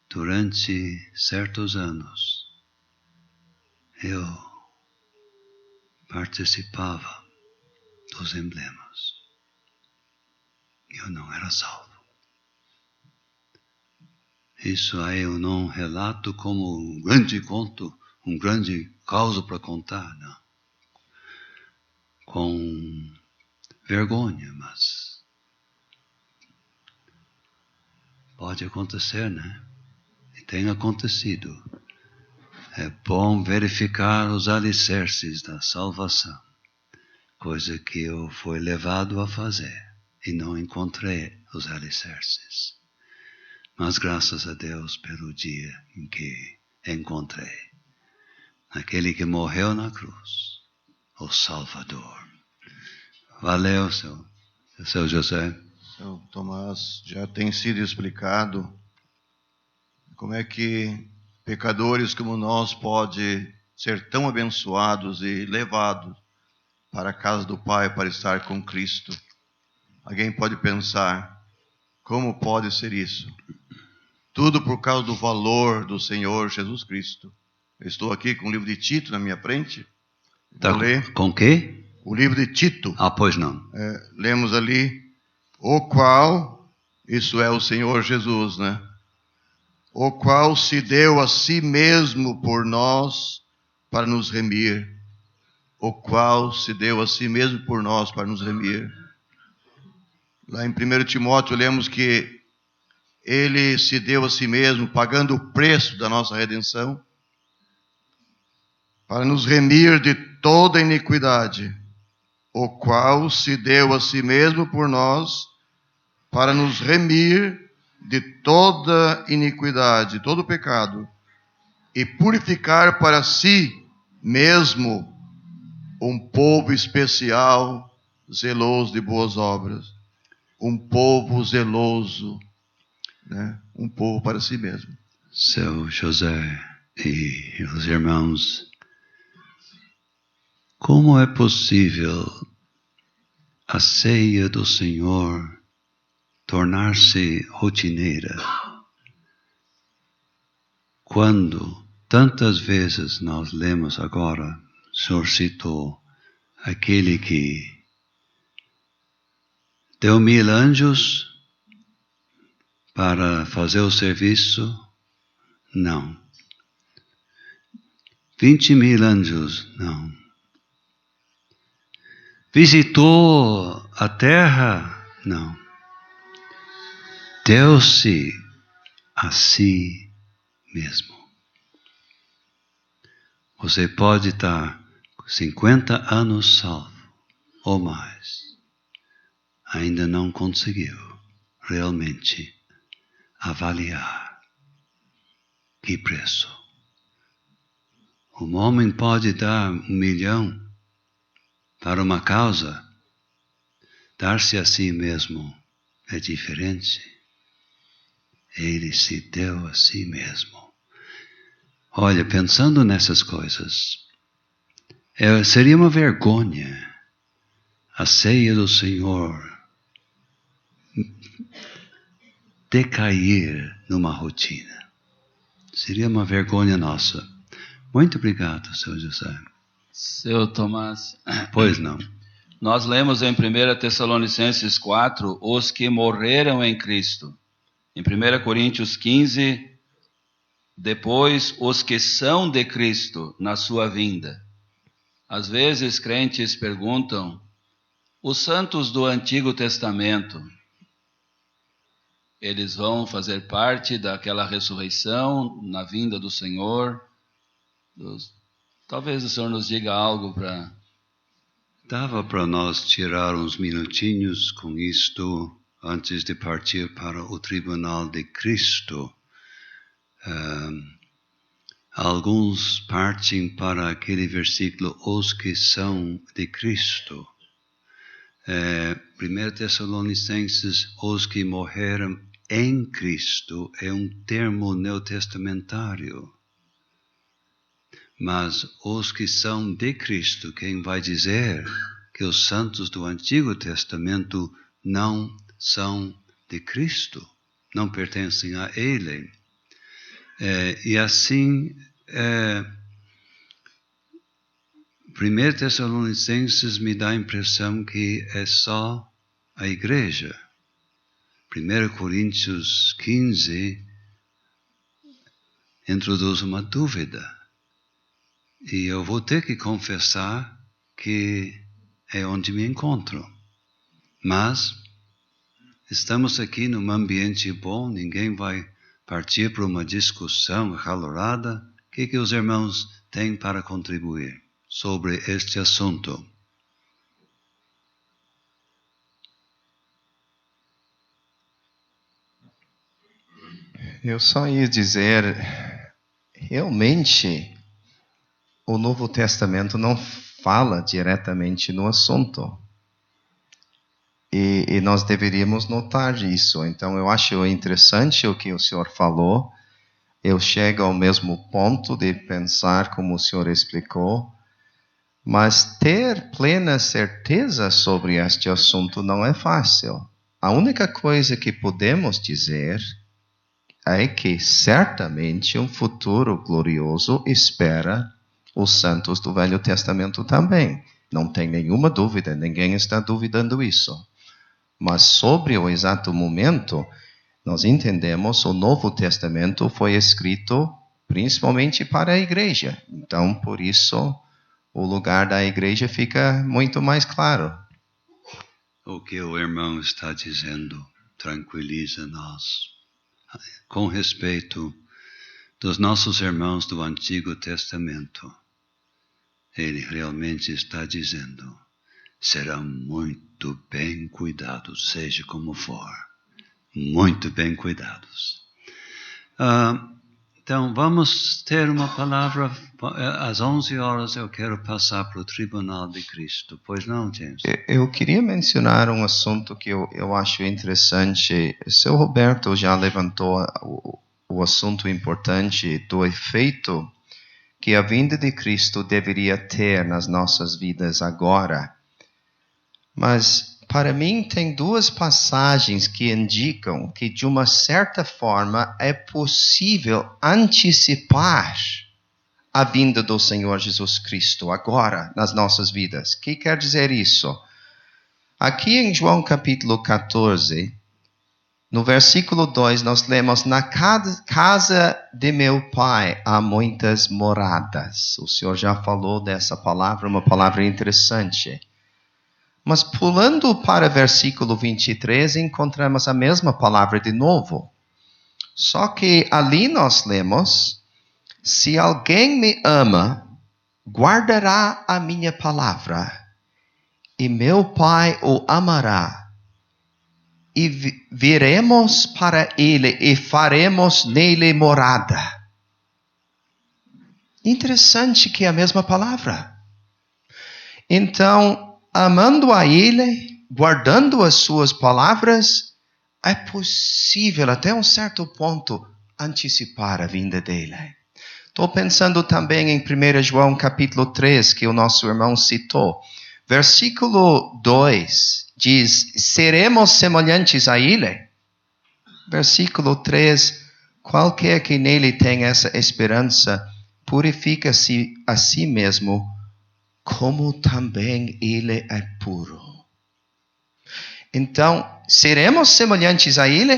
S1: durante certos anos eu participava dos emblemas. Eu não era salvo. Isso aí eu não relato como um grande conto, um grande caso para contar, não. Com vergonha, mas pode acontecer, né? E tem acontecido. É bom verificar os alicerces da salvação, coisa que eu fui levado a fazer e não encontrei os alicerces. Mas graças a Deus pelo dia em que encontrei aquele que morreu na cruz, o Salvador. Valeu, seu José.
S3: Seu Tomás, já tem sido explicado como é que pecadores como nós podem ser tão abençoados e levados para a casa do Pai para estar com Cristo. Alguém pode pensar, como pode ser isso? Tudo por causa do valor do Senhor Jesus Cristo. Eu estou aqui com o livro de Tito na minha frente. Vou ler.
S1: Com quê?
S3: O livro de Tito.
S1: Pois não.
S3: Lemos ali, o qual, isso é o Senhor Jesus, né? O qual se deu a si mesmo por nós para nos remir. O qual se deu a si mesmo por nós para nos remir. Lá em 1 Timóteo lemos que ele se deu a si mesmo, pagando o preço da nossa redenção, para nos remir de toda iniquidade, o qual se deu a si mesmo por nós, para nos remir de toda iniquidade, todo pecado, e purificar para si mesmo um povo especial, zeloso de boas obras. Um povo zeloso, né? Um povo para si mesmo.
S1: Seu José e os irmãos, como é possível a ceia do Senhor tornar-se rotineira quando tantas vezes nós lemos agora, o Senhor citou aquele que deu 1000 anjos para fazer o serviço? Não. 20.000 anjos? Não. Visitou a terra? Não. Deu-se a si mesmo. Você pode estar 50 anos salvo ou mais. Ainda não conseguiu realmente avaliar que preço. Um homem pode dar 1 milhão para uma causa, dar-se a si mesmo é diferente. Ele se deu a si mesmo. Olha, pensando nessas coisas, seria uma vergonha a ceia do Senhor decair numa rotina. Seria uma vergonha nossa. Muito obrigado, seu José.
S4: Seu Tomás.
S1: Pois não.
S4: Nós lemos em 1 Tessalonicenses 4, os que morreram em Cristo. Em 1 Coríntios 15, depois os que são de Cristo na sua vinda. Às vezes crentes perguntam, Os santos do Antigo Testamento, eles vão fazer parte daquela ressurreição na vinda do Senhor. Talvez o Senhor nos diga algo para...
S1: Dava para nós tirar uns minutinhos com isto antes de partir para o tribunal de Cristo. Alguns partem para aquele versículo, os que são de Cristo. 1 Tessalonicenses, os que morreram em Cristo, é um termo neotestamentário. Mas os que são de Cristo, quem vai dizer que os santos do Antigo Testamento não são de Cristo, não pertencem a Ele. E assim, 1 Tessalonicenses me dá a impressão que é só a igreja. 1 Coríntios 15 introduz uma dúvida. E eu vou ter que confessar que é onde me encontro. Mas estamos aqui num ambiente bom, ninguém vai partir para uma discussão acalorada. O que os irmãos têm para contribuir sobre este assunto?
S2: Eu só ia dizer, realmente, o Novo Testamento não fala diretamente no assunto. E nós deveríamos notar isso. Então, eu acho interessante o que o senhor falou. Eu chego ao mesmo ponto de pensar como o senhor explicou. Mas ter plena certeza sobre este assunto não é fácil. A única coisa que podemos dizer é que certamente um futuro glorioso espera os santos do Velho Testamento também. Não tem nenhuma dúvida, ninguém está duvidando isso. Mas sobre o exato momento, nós entendemos que o Novo Testamento foi escrito principalmente para a igreja. Então, por isso, o lugar da igreja fica muito mais claro.
S1: O que o irmão está dizendo tranquiliza-nos. Com respeito dos nossos irmãos do Antigo Testamento, ele realmente está dizendo, serão muito bem cuidados, seja como for. Muito bem cuidados. Então, vamos ter uma palavra. Às 11 horas eu quero passar para o Tribunal de Cristo. Pois não, James?
S2: Eu queria mencionar um assunto que eu acho interessante. O seu Roberto já levantou o assunto importante do efeito que a vinda de Cristo deveria ter nas nossas vidas agora. Mas, para mim, tem duas passagens que indicam que, de uma certa forma, é possível antecipar a vinda do Senhor Jesus Cristo agora nas nossas vidas. O que quer dizer isso? Aqui em João capítulo 14, no versículo 2, nós lemos, na casa de meu pai há muitas moradas. O Senhor já falou dessa palavra, uma palavra interessante. Mas pulando para o versículo 23, encontramos a mesma palavra de novo. Só que ali nós lemos, se alguém me ama, guardará a minha palavra, e meu Pai o amará, e viremos para ele e faremos nele morada. Interessante que é a mesma palavra. Então, amando a Ele, guardando as suas palavras, é possível, até um certo ponto, antecipar a vinda dele. Estou pensando também em 1 João capítulo 3, que o nosso irmão citou. Versículo 2 diz, seremos semelhantes a Ele. Versículo 3, qualquer que nele tenha essa esperança, purifica-se a si mesmo, como também ele é puro. Então, seremos semelhantes a ele?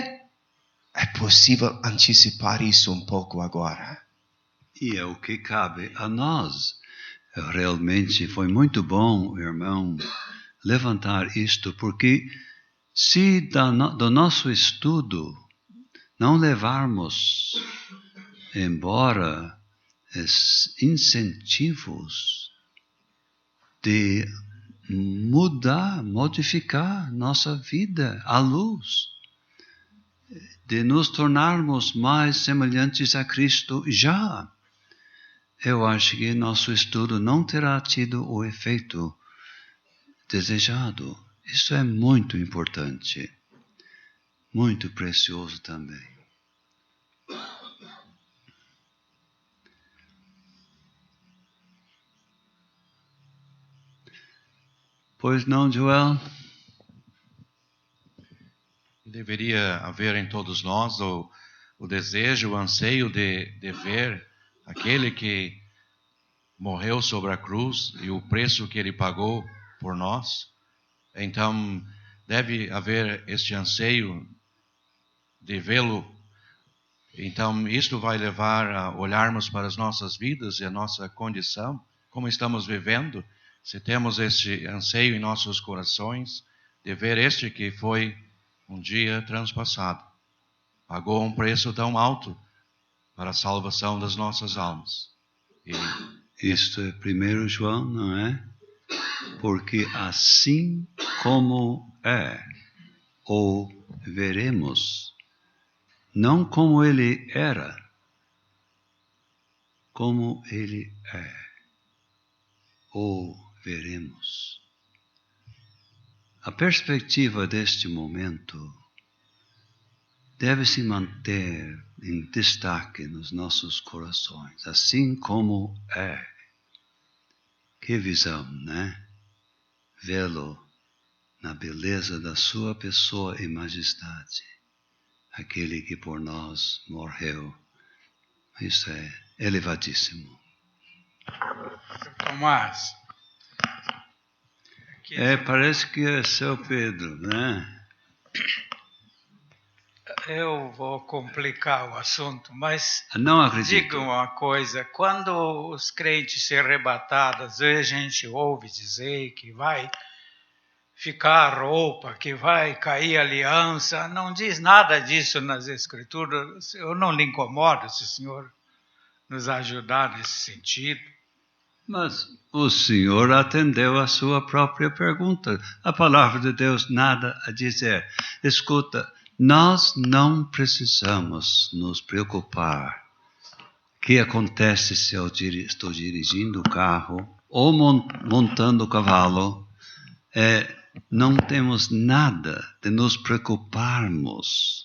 S2: É possível antecipar isso um pouco agora.
S1: E é o que cabe a nós. Realmente foi muito bom o irmão levantar isto, porque se do nosso estudo não levarmos embora incentivos de modificar nossa vida à luz, de nos tornarmos mais semelhantes a Cristo já, eu acho que nosso estudo não terá tido o efeito desejado. Isso é muito importante, muito precioso também. Pois não, Joel?
S6: Deveria haver em todos nós o desejo, o anseio de ver aquele que morreu sobre a cruz e o preço que ele pagou por nós. Então, deve haver este anseio de vê-lo. Então, isto vai levar a olharmos para as nossas vidas e a nossa condição, como estamos vivendo. Se temos este anseio em nossos corações de ver este que foi um dia transpassado, pagou um preço tão alto para a salvação das nossas almas.
S1: Isto é 1 João, não é? Porque assim como é, o veremos, não como ele era, como ele é, o veremos. A perspectiva deste momento deve se manter em destaque nos nossos corações, assim como é. Que visão, né? Vê-lo na beleza da sua pessoa e majestade, aquele que por nós morreu. Isso é elevadíssimo.
S7: Tomás.
S1: Parece que é seu Pedro, né?
S7: Eu vou complicar o assunto, mas
S1: não acredito.
S7: Diga uma coisa, quando os crentes se arrebatados, às vezes a gente ouve dizer que vai ficar a roupa, que vai cair a aliança, não diz nada disso nas Escrituras. Eu não lhe incomodo se o senhor nos ajudar nesse sentido.
S1: Mas o Senhor atendeu a sua própria pergunta. A palavra de Deus nada a dizer. Escuta, nós não precisamos nos preocupar. O que acontece se eu estou dirigindo o carro ou montando o cavalo? Não temos nada de nos preocuparmos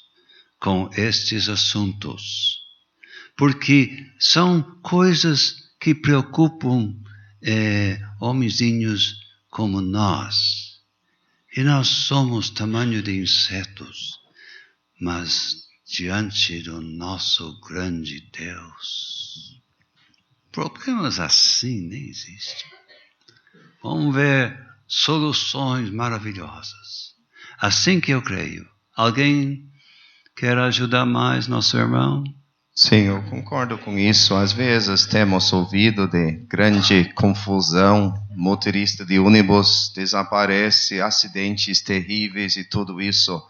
S1: com estes assuntos. Porque são coisas que preocupam homenzinhos como nós. E nós somos tamanho de insetos, mas diante do nosso grande Deus, problemas assim nem existem. Vamos ver soluções maravilhosas. Assim que eu creio. Alguém quer ajudar mais nosso irmão?
S2: Sim, eu concordo com isso. Às vezes temos ouvido de grande confusão, motorista de ônibus desaparece, acidentes terríveis e tudo isso.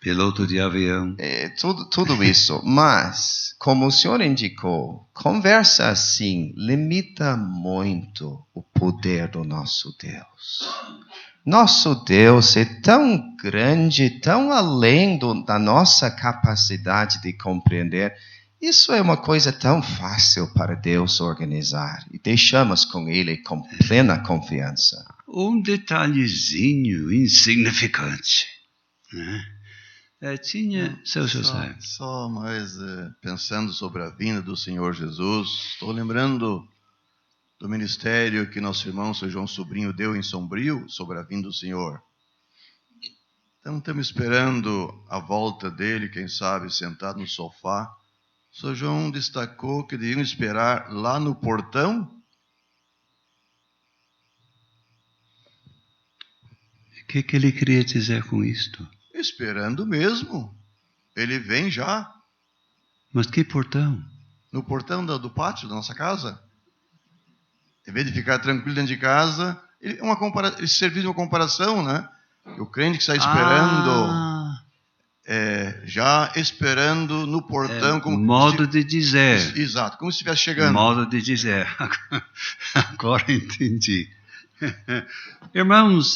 S1: Piloto de avião.
S2: Tudo isso. Mas, como o senhor indicou, conversa assim limita muito o poder do nosso Deus. Nosso Deus é tão grande, tão além da nossa capacidade de compreender. Isso é uma coisa tão fácil para Deus organizar. E deixamos com Ele com plena confiança.
S1: Um detalhezinho insignificante, né? Tinha seu José.
S3: Só mais pensando sobre a vinda do Senhor Jesus, estou lembrando do ministério que nosso irmão, seu João Sobrinho, deu em Sombrio sobre a vinda do Senhor. Então estamos esperando a volta dele, quem sabe sentado no sofá. O Sr. João destacou que deviam esperar lá no portão.
S1: O que ele queria dizer com isto?
S3: Esperando mesmo. Ele vem já.
S1: Mas que portão?
S3: No portão do pátio da nossa casa. Em vez de ficar tranquilo dentro de casa, Ele serviu de uma comparação, né? O crente que está esperando, já esperando no portão. Como
S1: modo de dizer.
S3: Exato, como se estivesse chegando.
S1: Modo de dizer. Agora entendi. Irmãos,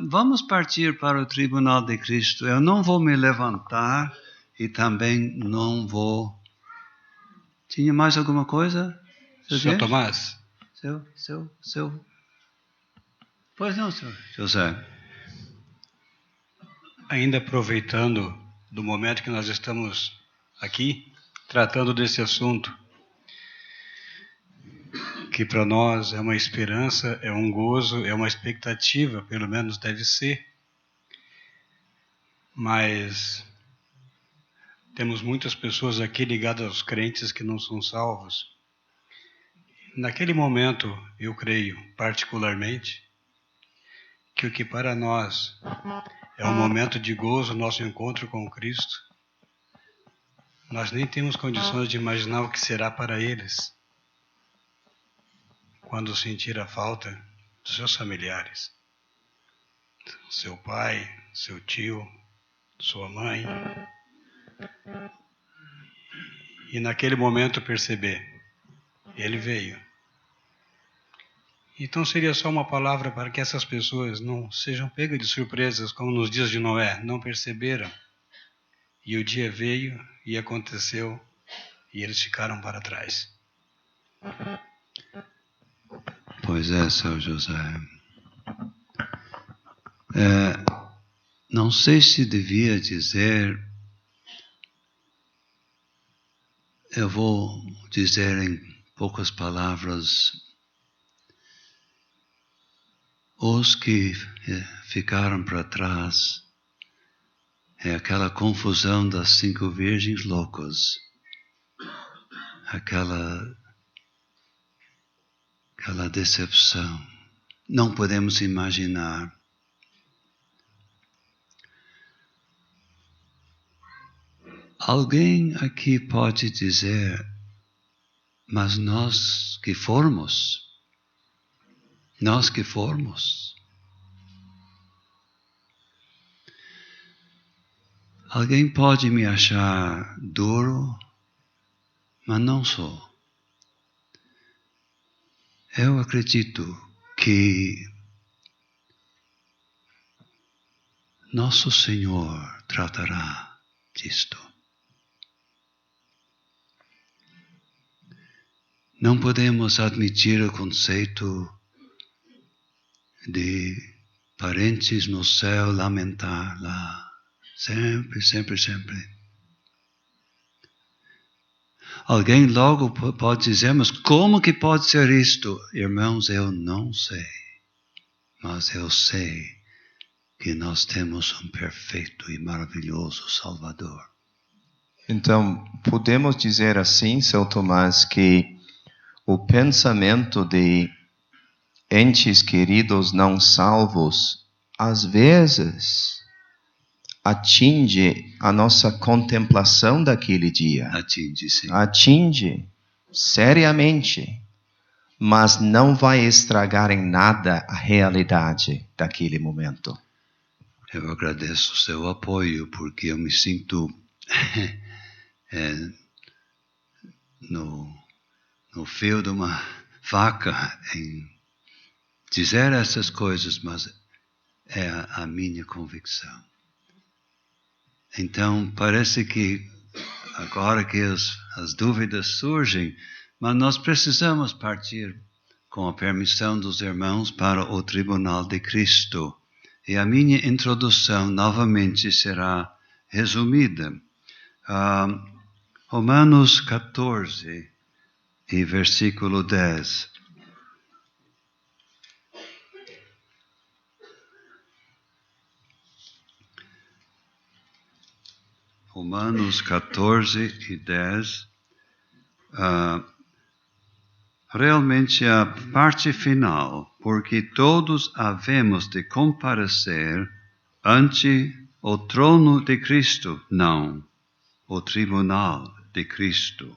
S1: vamos partir para o tribunal de Cristo. Eu não vou me levantar e também não vou... Tinha mais alguma coisa?
S8: Seu Tomás?
S1: Seu... Pois não, senhor José.
S8: Ainda aproveitando do momento que nós estamos aqui, tratando desse assunto, que para nós é uma esperança, é um gozo, é uma expectativa, pelo menos deve ser. Mas temos muitas pessoas aqui ligadas aos crentes que não são salvos. Naquele momento, eu creio particularmente, que o que para nós é um momento de gozo, nosso encontro com Cristo, nós nem temos condições de imaginar o que será para eles quando sentir a falta dos seus familiares, seu pai, seu tio, sua mãe, e naquele momento perceber, ele veio. Então seria só uma palavra para que essas pessoas não sejam pegas de surpresas, como nos dias de Noé, não perceberam, e o dia veio e aconteceu, e eles ficaram para trás.
S1: Pois é, seu José. Não sei se devia dizer, eu vou dizer em poucas palavras, os que ficaram para trás, é aquela confusão das 5 virgens loucas, aquela decepção. Não podemos imaginar. Alguém aqui pode dizer, mas nós que formos, alguém pode me achar duro, mas não sou. Eu acredito que nosso Senhor tratará disto. Não podemos admitir o conceito de parentes no céu lamentar lá. Sempre, sempre, sempre. Alguém logo pode dizer, mas como que pode ser isto? Irmãos, eu não sei. Mas eu sei que nós temos um perfeito e maravilhoso Salvador.
S2: Então, podemos dizer assim, seu Tomás, que o pensamento de entes queridos não salvos, às vezes, atinge a nossa contemplação daquele dia.
S1: Atinge, sim.
S2: Atinge seriamente, mas não vai estragar em nada a realidade daquele momento.
S1: Eu agradeço o seu apoio, porque eu me sinto no fio de uma faca em dizer essas coisas, mas é a minha convicção. Então, parece que agora que as dúvidas surgem, mas nós precisamos partir com a permissão dos irmãos para o tribunal de Cristo. E a minha introdução novamente será resumida. Romanos 14 e versículo 10. Romanos 14 e 10. Realmente a parte final, porque todos havemos de comparecer ante o trono de Cristo, não, o tribunal de Cristo.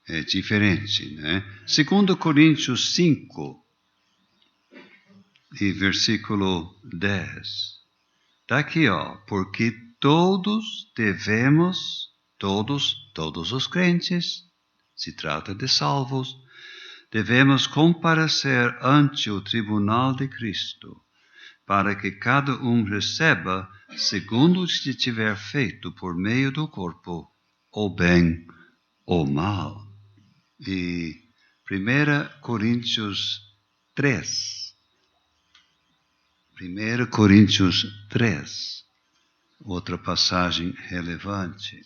S1: É diferente, né? 2 Coríntios 5, e versículo 10. Está aqui, porque todos devemos, todos os crentes, se trata de salvos, devemos comparecer ante o tribunal de Cristo, para que cada um receba segundo o que tiver feito por meio do corpo, ou bem ou mal. E 1 Coríntios 3. 1 Coríntios 3. Outra passagem relevante.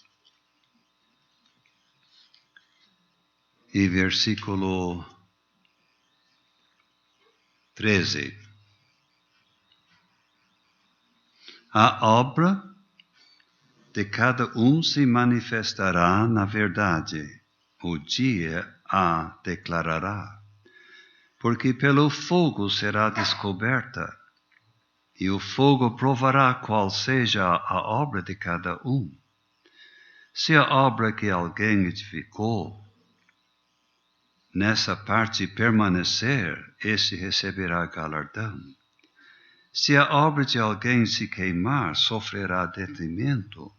S1: E versículo 13. A obra de cada um se manifestará na verdade, o dia a declarará, porque pelo fogo será descoberta, e o fogo provará qual seja a obra de cada um. Se a obra que alguém edificou, nessa parte permanecer, esse receberá galardão. Se a obra de alguém se queimar, sofrerá detrimento,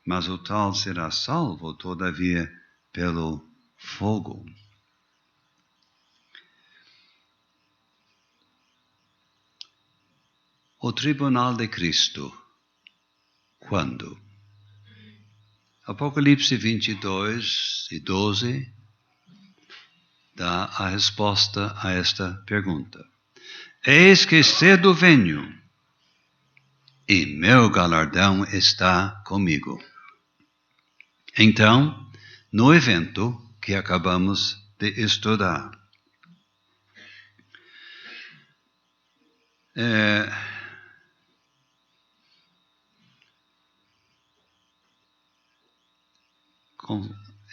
S1: mas o tal será salvo, todavia, pelo fogo. O tribunal de Cristo. Quando? Apocalipse 22 e 12 dá a resposta a esta pergunta. Eis que cedo venho, e meu galardão está comigo. Então, no evento que acabamos de estudar,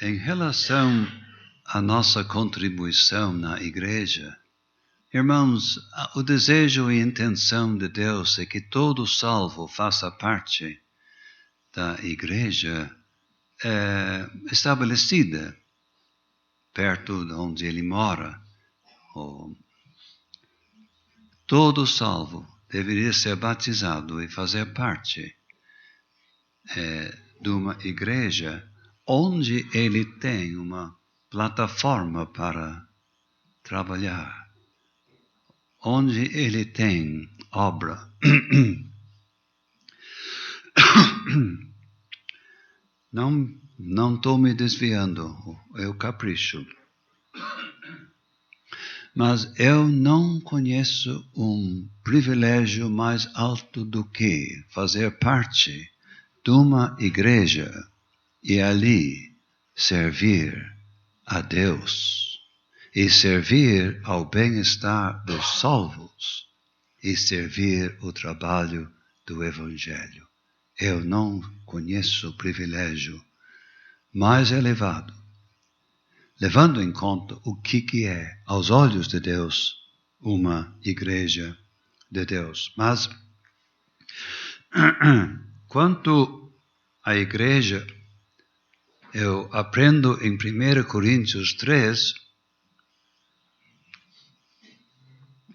S1: em relação à nossa contribuição na igreja, irmãos, o desejo e intenção de Deus é que todo salvo faça parte da igreja estabelecida perto de onde ele mora. Todo salvo deveria ser batizado e fazer parte de uma igreja onde ele tem uma plataforma para trabalhar, onde ele tem obra. Não estou me desviando, eu capricho. Mas eu não conheço um privilégio mais alto do que fazer parte de uma igreja e ali servir a Deus, e servir ao bem-estar dos salvos, e servir o trabalho do Evangelho. Eu não conheço o privilégio mais elevado, levando em conta o que é, aos olhos de Deus, uma igreja de Deus. Mas, quanto à igreja, eu aprendo em 1 Coríntios 3,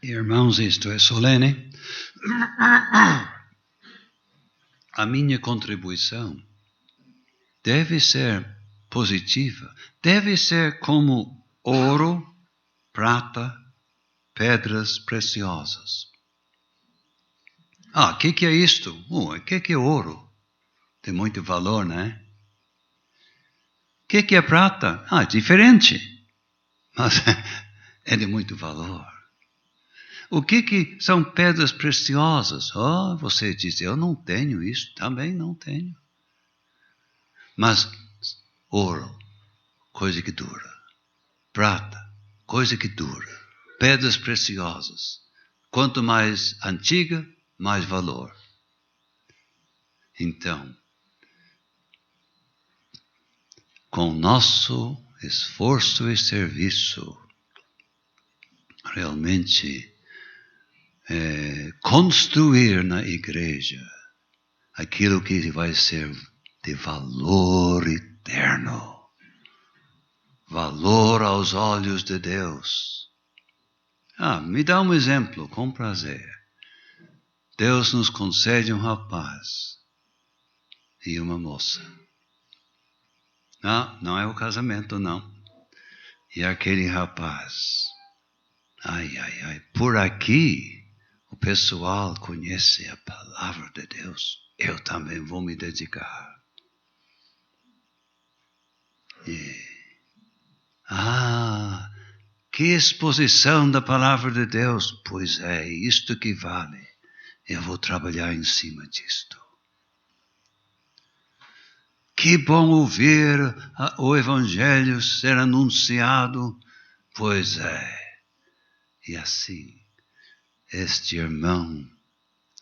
S1: irmãos, isto é solene, a minha contribuição deve ser positiva, deve ser como ouro, prata, pedras preciosas. O que é isto? O que é ouro? Tem muito valor, né? O que é prata? Diferente, mas é de muito valor. O que são pedras preciosas? Você diz, eu não tenho isso, também não tenho. Mas ouro, coisa que dura. Prata, coisa que dura. Pedras preciosas. Quanto mais antiga, mais valor. Então, com nosso esforço e serviço, realmente construir na igreja aquilo que vai ser de valor eterno, valor aos olhos de Deus. Me dá um exemplo, com prazer. Deus nos concede um rapaz e uma moça. Não é o casamento, não. E aquele rapaz, por aqui, o pessoal conhece a palavra de Deus. Eu também vou me dedicar. Que exposição da palavra de Deus. Pois é, isto que vale. Eu vou trabalhar em cima disto. Que bom ouvir o Evangelho ser anunciado. Pois é. E assim, este irmão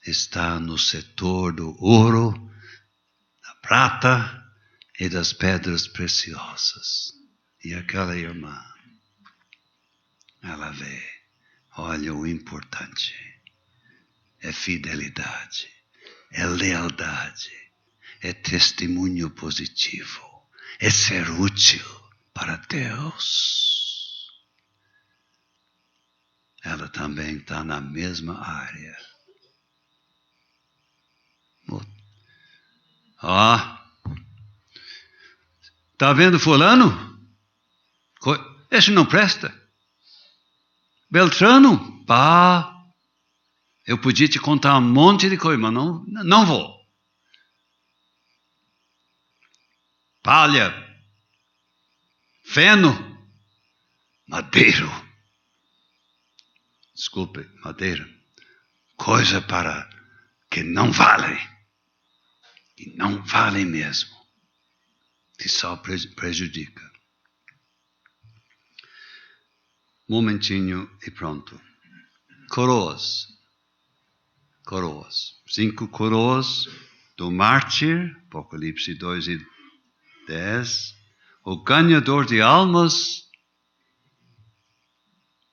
S1: está no setor do ouro, da prata e das pedras preciosas. E aquela irmã, ela vê, olha, o importante é fidelidade, é lealdade, é testemunho positivo, é ser útil para Deus. Ela também está na mesma área. Está vendo fulano? Esse não presta. Beltrano? Eu podia te contar um monte de coisa, mas não vou. Palha, feno, madeiro. Desculpe, madeira. Coisa para que não vale. Que não vale mesmo. Que só prejudica. Momentinho e pronto. Coroas. 5 coroas do mártir, Apocalipse 2:10. O ganhador de almas,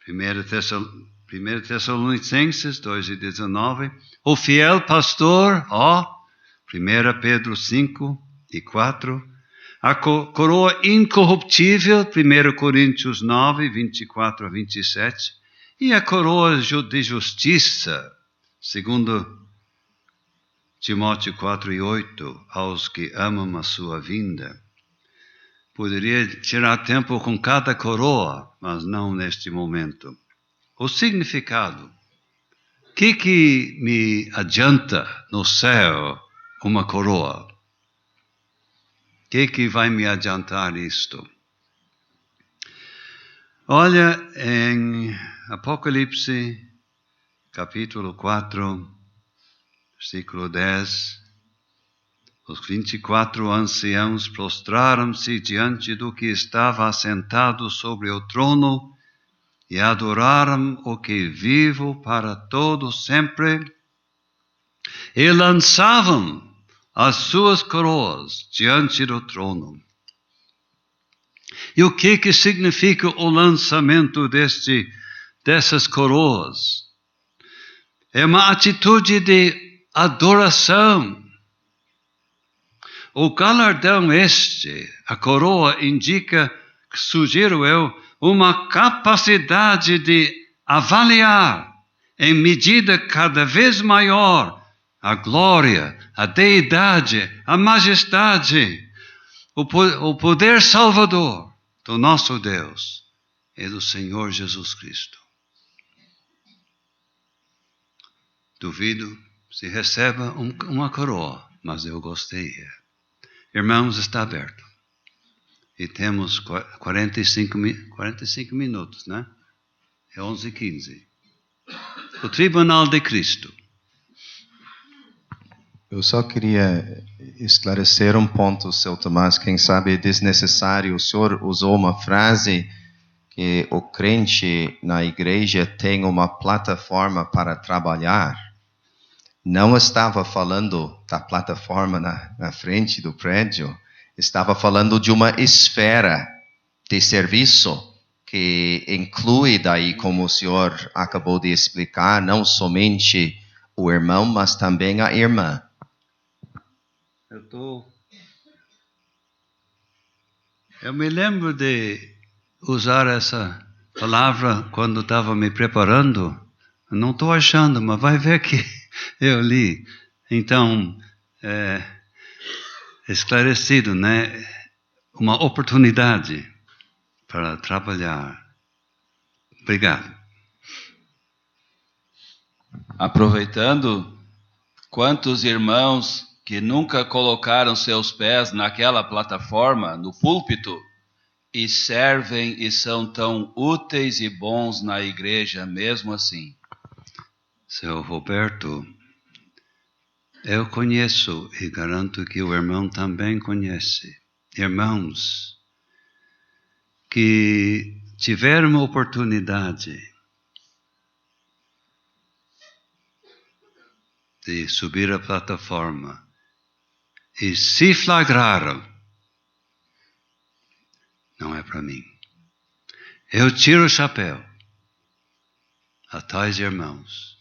S1: 1 Tessalonicenses 2:19. O fiel pastor, 1 Pedro 5:4. A coroa incorruptível, 1 Coríntios 9:24-27. E a coroa de justiça, 2 Timóteo 4:8, aos que amam a sua vinda. Poderia tirar tempo com cada coroa, mas não neste momento. O significado. O que me adianta no céu uma coroa? O que vai me adiantar isto? Olha, em Apocalipse, capítulo 4, versículo 10, os 24 anciãos prostraram-se diante do que estava assentado sobre o trono e adoraram o que vive para todo sempre e lançavam as suas coroas diante do trono. E o que significa o lançamento dessas coroas? É uma atitude de adoração. O galardão a coroa indica, sugiro eu, uma capacidade de avaliar em medida cada vez maior a glória, a deidade, a majestade, o poder salvador do nosso Deus e do Senhor Jesus Cristo. Duvido se receba uma coroa, mas eu gostaria. Irmãos, está aberto. E temos 45 minutos, né? É 11:15. O Tribunal de Cristo.
S2: Eu só queria esclarecer um ponto, seu Tomás. Quem sabe é desnecessário. O senhor usou uma frase que o crente na igreja tem uma plataforma para trabalhar. Não estava falando da plataforma na frente do prédio. Estava falando de uma esfera de serviço que inclui daí, como o senhor acabou de explicar, não somente o irmão, mas também a irmã.
S1: Eu me lembro de usar essa palavra quando estava me preparando. Não estou achando, mas vai ver que eu li. Então, esclarecido, né? Uma oportunidade para trabalhar. Obrigado.
S4: Aproveitando, quantos irmãos que nunca colocaram seus pés naquela plataforma, no púlpito, e servem e são tão úteis e bons na igreja mesmo assim?
S1: Seu Roberto, eu conheço e garanto que o irmão também conhece. Irmãos que tiveram a oportunidade de subir a plataforma e se flagraram. Não é para mim. Eu tiro o chapéu a tais irmãos.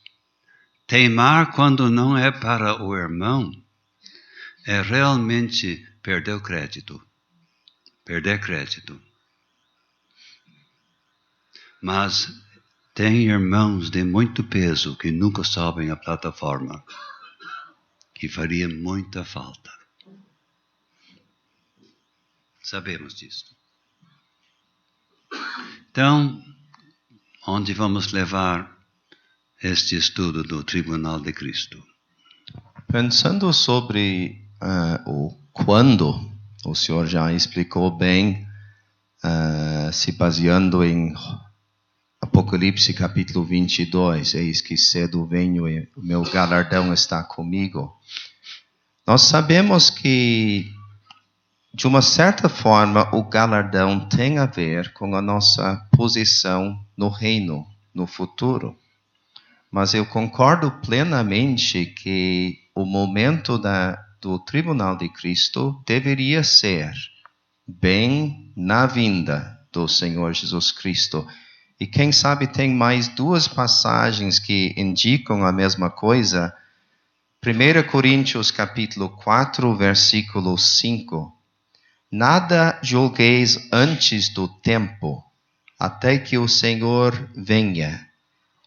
S1: Teimar quando não é para o irmão é realmente perder o crédito. Perder crédito. Mas tem irmãos de muito peso que nunca sobem a plataforma, que faria muita falta. Sabemos disso. Então, onde vamos levar este estudo do Tribunal de Cristo?
S2: Pensando sobre o quando, o senhor já explicou bem, se baseando em Apocalipse capítulo 22, eis que cedo venho e o meu galardão está comigo. Nós sabemos que, de uma certa forma, o galardão tem a ver com a nossa posição no reino, no futuro. Mas eu concordo plenamente que o momento do Tribunal de Cristo deveria ser bem na vinda do Senhor Jesus Cristo. E quem sabe tem mais duas passagens que indicam a mesma coisa. 1 Coríntios capítulo 4, versículo 5. Nada julgueis antes do tempo, até que o Senhor venha,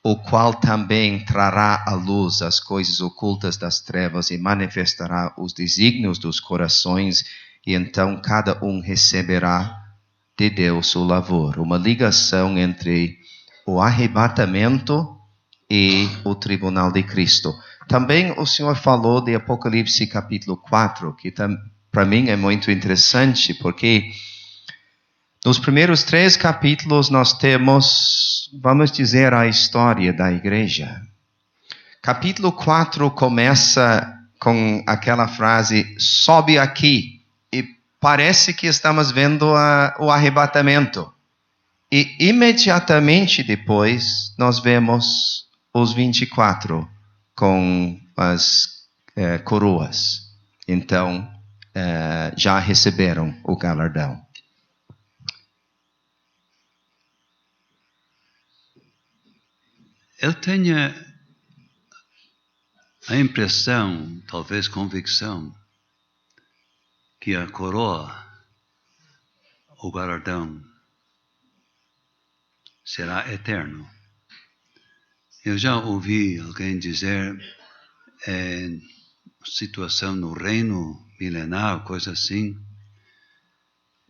S2: o qual também trará à luz as coisas ocultas das trevas e manifestará os desígnios dos corações, e então cada um receberá de Deus o lavor. Uma ligação entre o arrebatamento e o tribunal de Cristo. Também o senhor falou de Apocalipse capítulo 4, que para mim é muito interessante, porque nos primeiros 3 capítulos nós temos, vamos dizer, a história da igreja. Capítulo 4 começa com aquela frase, sobe aqui. Parece que estamos vendo o arrebatamento. E imediatamente depois, nós vemos os 24 com as coroas. Então, já receberam o galardão.
S1: Eu tenho a impressão, talvez convicção, que a coroa, o galardão, será eterno. Eu já ouvi alguém dizer, situação no reino milenar, coisa assim.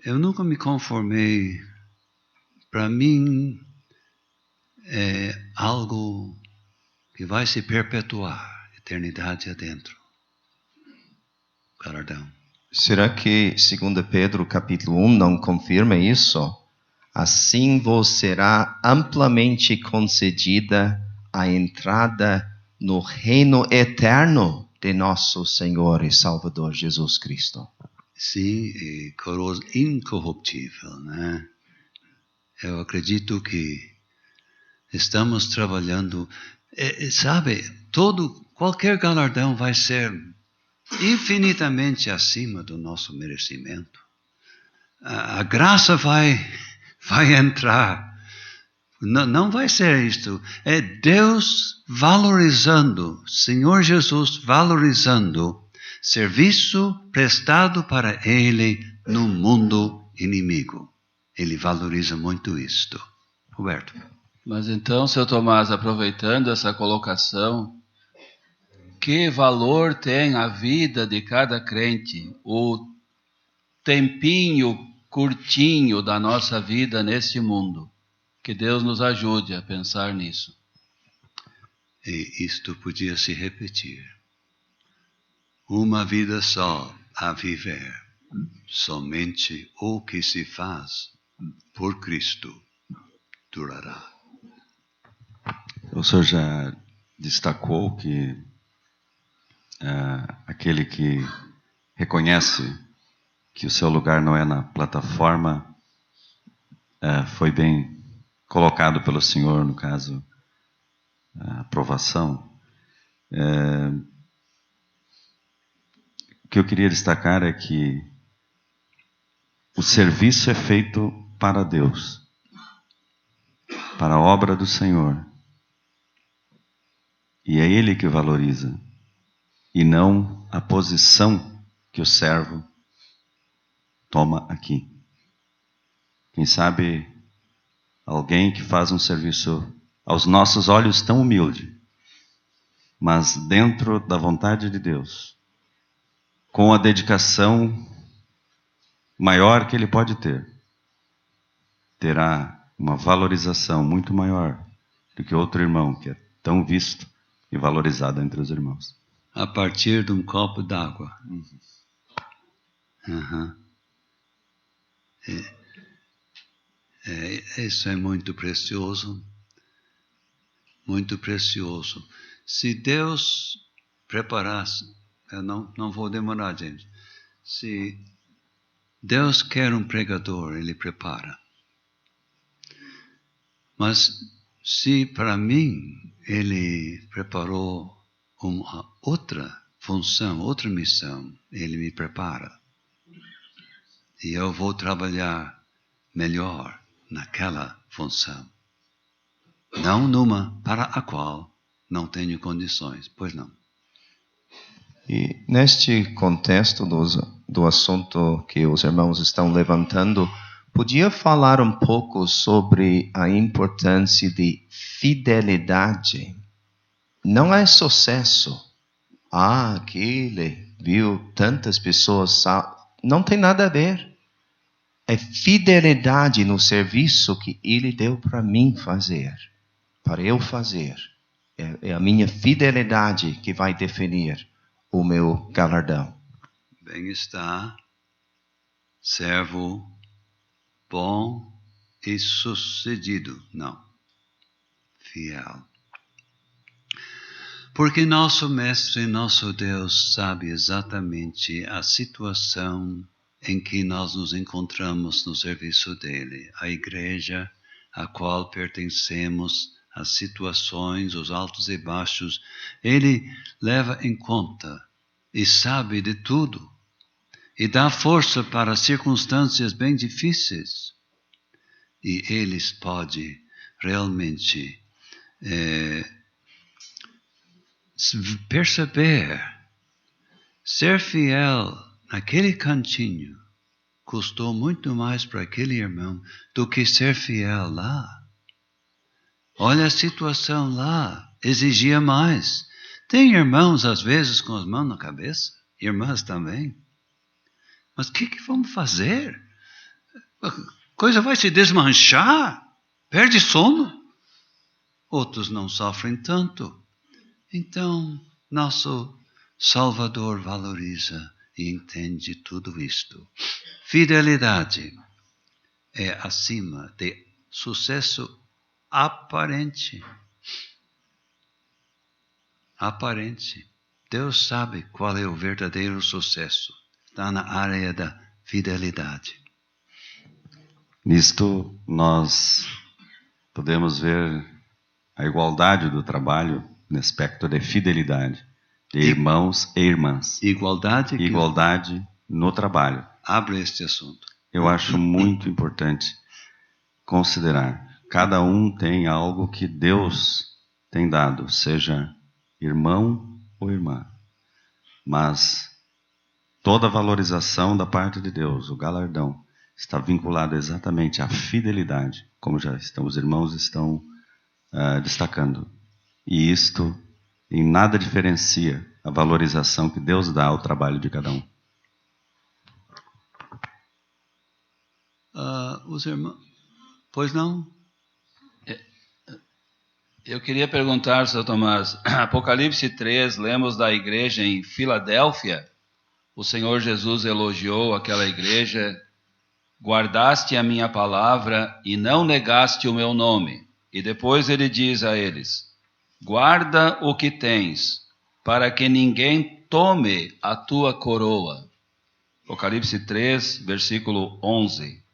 S1: Eu nunca me conformei. Para mim, é algo que vai se perpetuar, eternidade adentro. Galardão.
S2: Será que 2 Pedro capítulo 1 não confirma isso? Assim vos será amplamente concedida a entrada no reino eterno de nosso Senhor e Salvador Jesus Cristo.
S1: Sim, e coroa incorruptível, né? Eu acredito que estamos trabalhando, sabe, qualquer galardão vai ser infinitamente acima do nosso merecimento. A graça vai entrar. Não vai ser isto. É Deus valorizando, Senhor Jesus valorizando serviço prestado para Ele no mundo inimigo. Ele valoriza muito isto. Roberto.
S4: Mas então, seu Tomás, aproveitando essa colocação, que valor tem a vida de cada crente, o tempinho curtinho da nossa vida neste mundo? Que Deus nos ajude a pensar nisso.
S1: E isto podia se repetir. Uma vida só a viver, somente o que se faz por Cristo durará.
S5: O senhor já destacou que aquele que reconhece que o seu lugar não é na plataforma foi bem colocado pelo senhor, no caso, a aprovação. O que eu queria destacar é que o serviço é feito para Deus, para a obra do Senhor. E é Ele que valoriza, e não a posição que o servo toma aqui. Quem sabe alguém que faz um serviço aos nossos olhos tão humilde, mas dentro da vontade de Deus, com a dedicação maior que ele pode ter, terá uma valorização muito maior do que outro irmão que é tão visto e valorizado entre os irmãos.
S1: A partir de um copo d'água. Isso é muito precioso. Muito precioso. Se Deus preparasse, eu não vou demorar, gente. Se Deus quer um pregador, Ele prepara. Mas se para mim Ele preparou uma outra função, outra missão, Ele me prepara. E eu vou trabalhar melhor naquela função. Não numa para a qual não tenho condições, pois não.
S2: E neste contexto do assunto que os irmãos estão levantando, podia falar um pouco sobre a importância de fidelidade. Não é sucesso. Aquele viu tantas pessoas. Não tem nada a ver. É fidelidade no serviço que Ele deu para mim fazer. Para eu fazer. É a minha fidelidade que vai definir o meu galardão.
S1: Bem está, servo bom e sucedido. Não, fiel. Porque nosso Mestre, nosso Deus, sabe exatamente a situação em que nós nos encontramos no serviço dele. A igreja a qual pertencemos, as situações, os altos e baixos, ele leva em conta e sabe de tudo. E dá força para circunstâncias bem difíceis. E eles podem realmente perceber, ser fiel naquele cantinho custou muito mais para aquele irmão do que ser fiel lá. Olha a situação lá, exigia mais. Tem irmãos às vezes com as mãos na cabeça, irmãs também. Mas o que vamos fazer? A coisa vai se desmanchar, perde sono. Outros não sofrem tanto. Então, nosso Salvador valoriza e entende tudo isto. Fidelidade é acima de sucesso aparente. Aparente. Deus sabe qual é o verdadeiro sucesso. Está na área da fidelidade.
S5: Nisto, nós podemos ver a igualdade do trabalho no aspecto de fidelidade, de irmãos e irmãs. Igualdade no trabalho.
S1: Abre este assunto.
S5: Eu acho muito importante considerar. Cada um tem algo que Deus tem dado, seja irmão ou irmã. Mas toda valorização da parte de Deus, o galardão, está vinculado exatamente à fidelidade, como os irmãos estão destacando. E isto em nada diferencia a valorização que Deus dá ao trabalho de cada um.
S1: Os irmãos... Pois não?
S4: Eu queria perguntar, Sr. Tomás, Apocalipse 3, lemos da igreja em Filadélfia. O Senhor Jesus elogiou aquela igreja: guardaste a minha palavra e não negaste o meu nome. E depois ele diz a eles: guarda o que tens, para que ninguém tome a tua coroa. Apocalipse 3, versículo 11.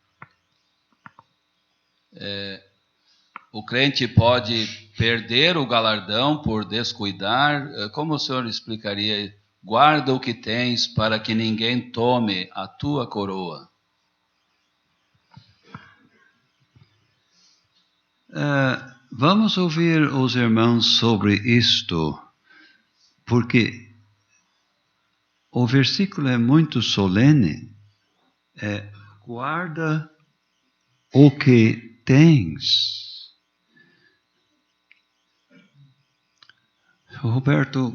S4: O crente pode perder o galardão por descuidar? Como o senhor explicaria? Guarda o que tens para que ninguém tome a tua coroa.
S1: Vamos ouvir os irmãos sobre isto, porque o versículo é muito solene. Guarda o que tens. Roberto,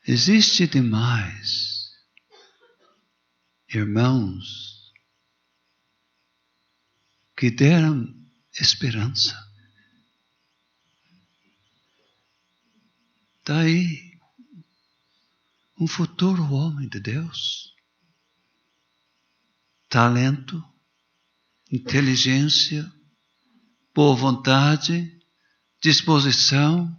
S1: existe demais irmãos que deram esperança. Daí um futuro homem de Deus, talento, inteligência, boa vontade, disposição.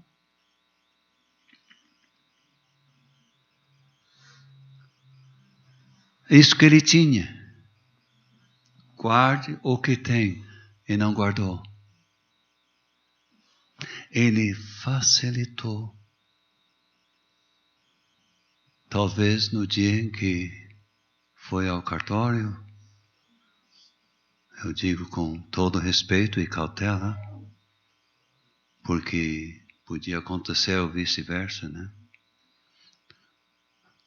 S1: Isso que ele tinha. Guarde o que tem e não guardou. Ele facilitou. Talvez no dia em que foi ao cartório, eu digo com todo respeito e cautela, porque podia acontecer o vice-versa, né?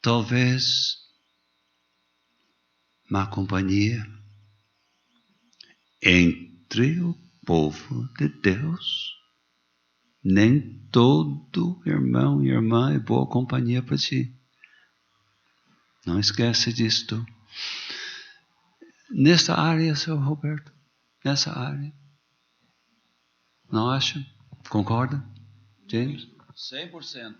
S1: Talvez má companhia entre o povo de Deus. Nem todo irmão e irmã é boa companhia para ti. Não esquece disto. Nessa área, Sr. Roberto, nessa área. Não acha? Concorda, James?
S4: 100%.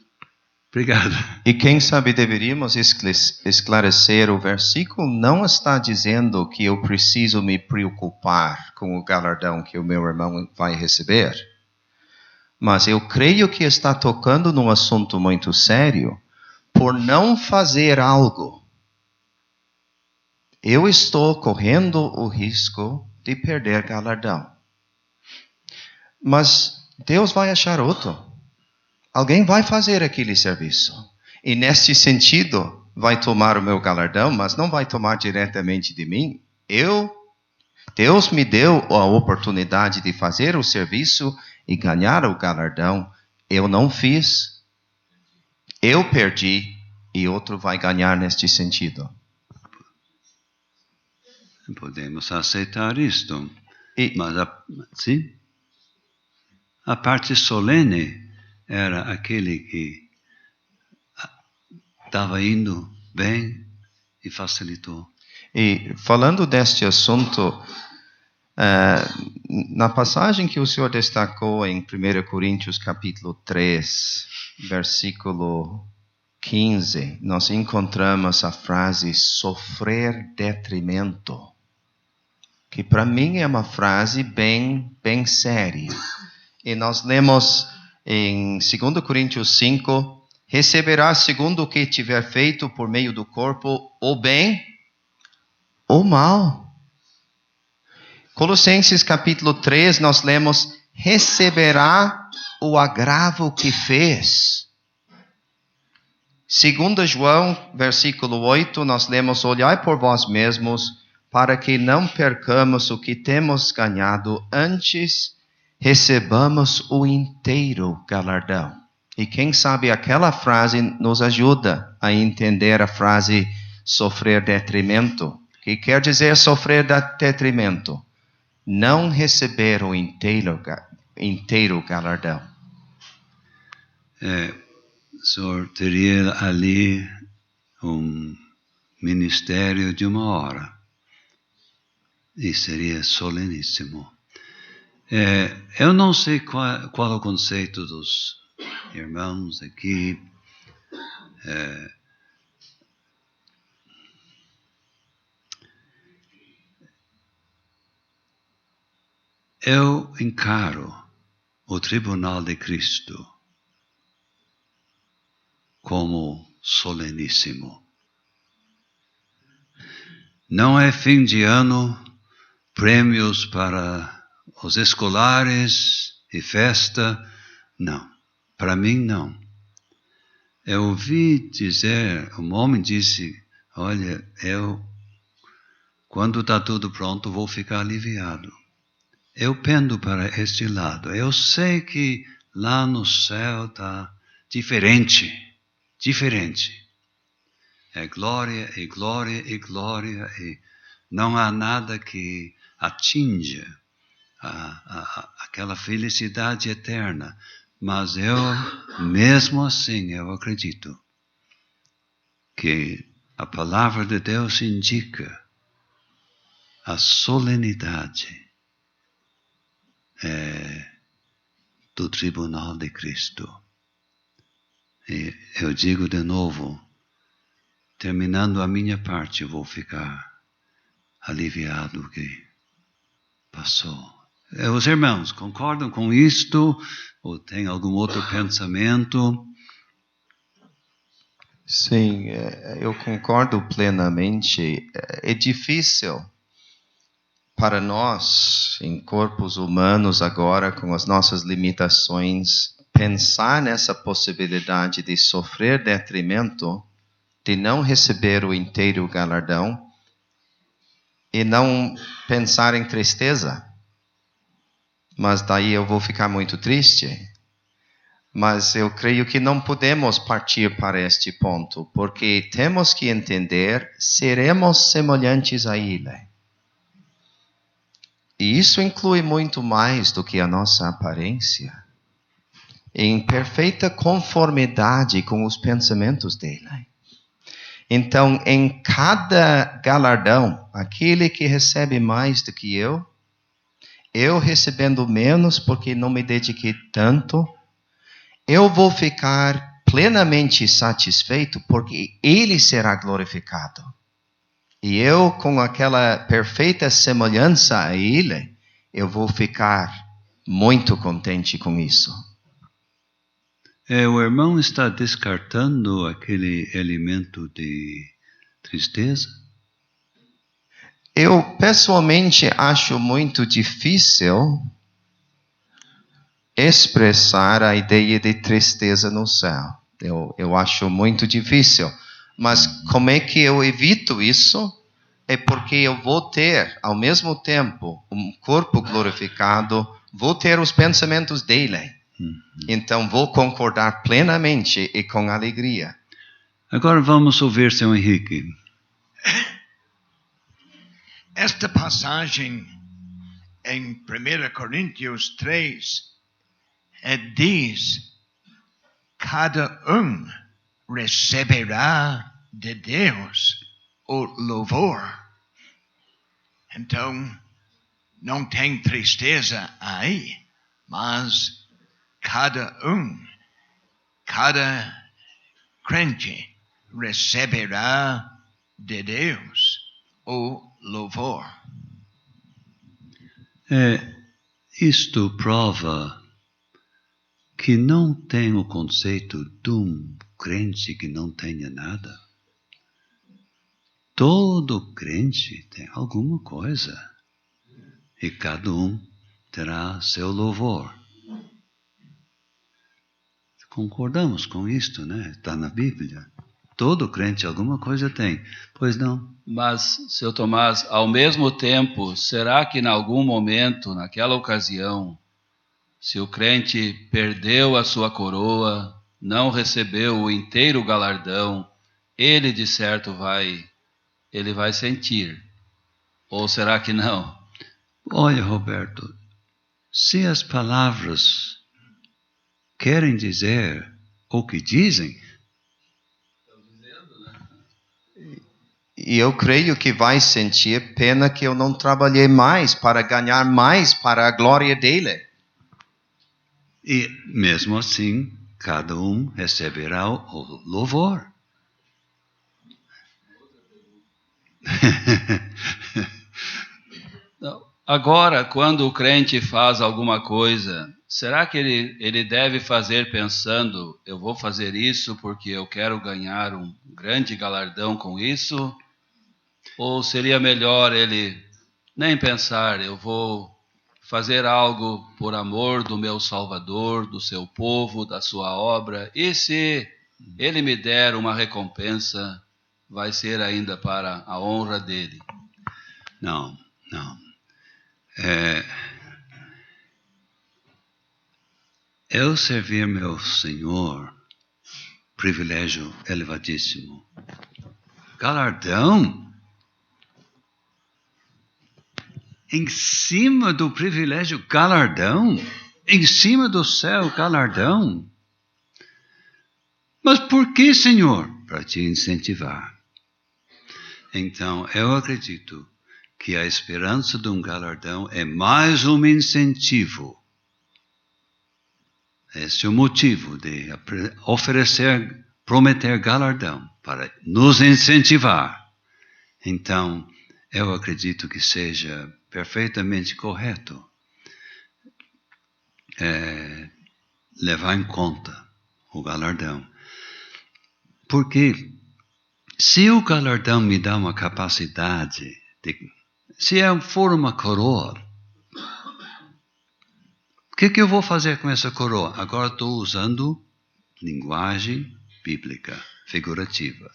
S1: Obrigado.
S2: E quem sabe deveríamos esclarecer, o versículo não está dizendo que eu preciso me preocupar com o galardão que o meu irmão vai receber. Mas eu creio que está tocando num assunto muito sério. Por não fazer algo, eu estou correndo o risco de perder galardão. Mas Deus vai achar outro. Alguém vai fazer aquele serviço. E neste sentido, vai tomar o meu galardão, mas não vai tomar diretamente de mim. Deus me deu a oportunidade de fazer o serviço e ganhar o galardão. Eu não fiz. Eu perdi e outro vai ganhar neste sentido.
S1: Podemos aceitar isto. Mas sim? A parte solene era aquele que estava indo bem e facilitou.
S2: E falando deste assunto, na passagem que o senhor destacou em 1 Coríntios capítulo 3, versículo 15, nós encontramos a frase sofrer detrimento, que para mim é uma frase bem séria. E nós lemos em 2 Coríntios 5, receberá segundo o que tiver feito por meio do corpo, ou bem ou mal. Colossenses capítulo 3, nós lemos, receberá o agravo que fez. 2 João, versículo 8, nós lemos, olhai por vós mesmos, para que não percamos o que temos ganhado, antes recebamos o inteiro galardão. E quem sabe aquela frase nos ajuda a entender a frase sofrer detrimento. Que quer dizer sofrer detrimento? Não receber o inteiro galardão.
S1: O senhor teria ali ministério de 1 hora. E seria soleníssimo. Eu não sei qual é o conceito dos irmãos aqui. Eu encaro o tribunal de Cristo como soleníssimo. Não é fim de ano, prêmios para os escolares e festa. Não, para mim não. Eu ouvi dizer, um homem disse, olha, quando está tudo pronto, vou ficar aliviado. Eu pendo para este lado. Eu sei que lá no céu está diferente. É glória e glória e glória, e não há nada que atinja aquela felicidade eterna. Mas mesmo assim, eu acredito que a palavra de Deus indica a solenidade do tribunal de Cristo. E eu digo de novo, terminando a minha parte, vou ficar aliviado que passou. Os irmãos concordam com isto? Ou tem algum outro pensamento?
S2: Sim, eu concordo plenamente. É difícil para nós, em corpos humanos agora, com as nossas limitações, pensar nessa possibilidade de sofrer detrimento, de não receber o inteiro galardão, e não pensar em tristeza. Mas daí eu vou ficar muito triste. Mas eu creio que não podemos partir para este ponto, porque temos que entender, seremos semelhantes a Ele. E isso inclui muito mais do que a nossa aparência. Em perfeita conformidade com os pensamentos dele. Então, em cada galardão, aquele que recebe mais do que eu recebendo menos porque não me dediquei tanto, eu vou ficar plenamente satisfeito porque ele será glorificado. E eu, com aquela perfeita semelhança a ele, eu vou ficar muito contente com isso.
S1: O irmão está descartando aquele elemento de tristeza?
S2: Eu, pessoalmente, acho muito difícil expressar a ideia de tristeza no céu. Eu acho muito difícil. Mas como é que eu evito isso? É porque eu vou ter, ao mesmo tempo, um corpo glorificado, vou ter os pensamentos dele. Então, vou concordar plenamente e com alegria.
S1: Agora vamos ouvir seu Henrique.
S3: Esta passagem em 1 Coríntios 3 diz: cada um receberá de Deus o louvor. Então, não tem tristeza aí, mas cada crente receberá de Deus o louvor.
S1: Isto prova que não tem o conceito de um crente que não tenha nada. Todo crente tem alguma coisa. E cada um terá seu louvor. Concordamos com isto, né? Está na Bíblia. Todo crente alguma coisa tem. Pois não?
S4: Mas, seu Tomás, ao mesmo tempo, será que em algum momento, naquela ocasião, se o crente perdeu a sua coroa, não recebeu o inteiro galardão, ele de certo vai sentir. Ou será que não?
S1: Olha, Roberto, se as palavras querem dizer o que dizem,
S2: e eu creio que vai sentir pena que eu não trabalhei mais para ganhar mais para a glória dele.
S1: e mesmo assim, cada um receberá o louvor.
S4: Agora, quando o crente faz alguma coisa, será que ele deve fazer pensando, eu vou fazer isso porque eu quero ganhar um grande galardão com isso? Ou seria melhor ele nem pensar, eu vou fazer algo por amor do meu Salvador, do seu povo, da sua obra, e se ele me der uma recompensa, vai ser ainda para a honra dele?
S1: Não. Eu servir meu Senhor, privilégio elevadíssimo. Galardão? Em cima do privilégio, galardão? Em cima do céu, galardão? Mas por que, Senhor? Para te incentivar. Então, eu acredito que a esperança de um galardão é mais um incentivo. Esse é o motivo de oferecer, prometer galardão, para nos incentivar. Então, eu acredito que seja perfeitamente correto levar em conta o galardão. Porque se o galardão me dá uma capacidade, se for uma coroa, o que eu vou fazer com essa coroa? Agora estou usando linguagem bíblica, figurativa.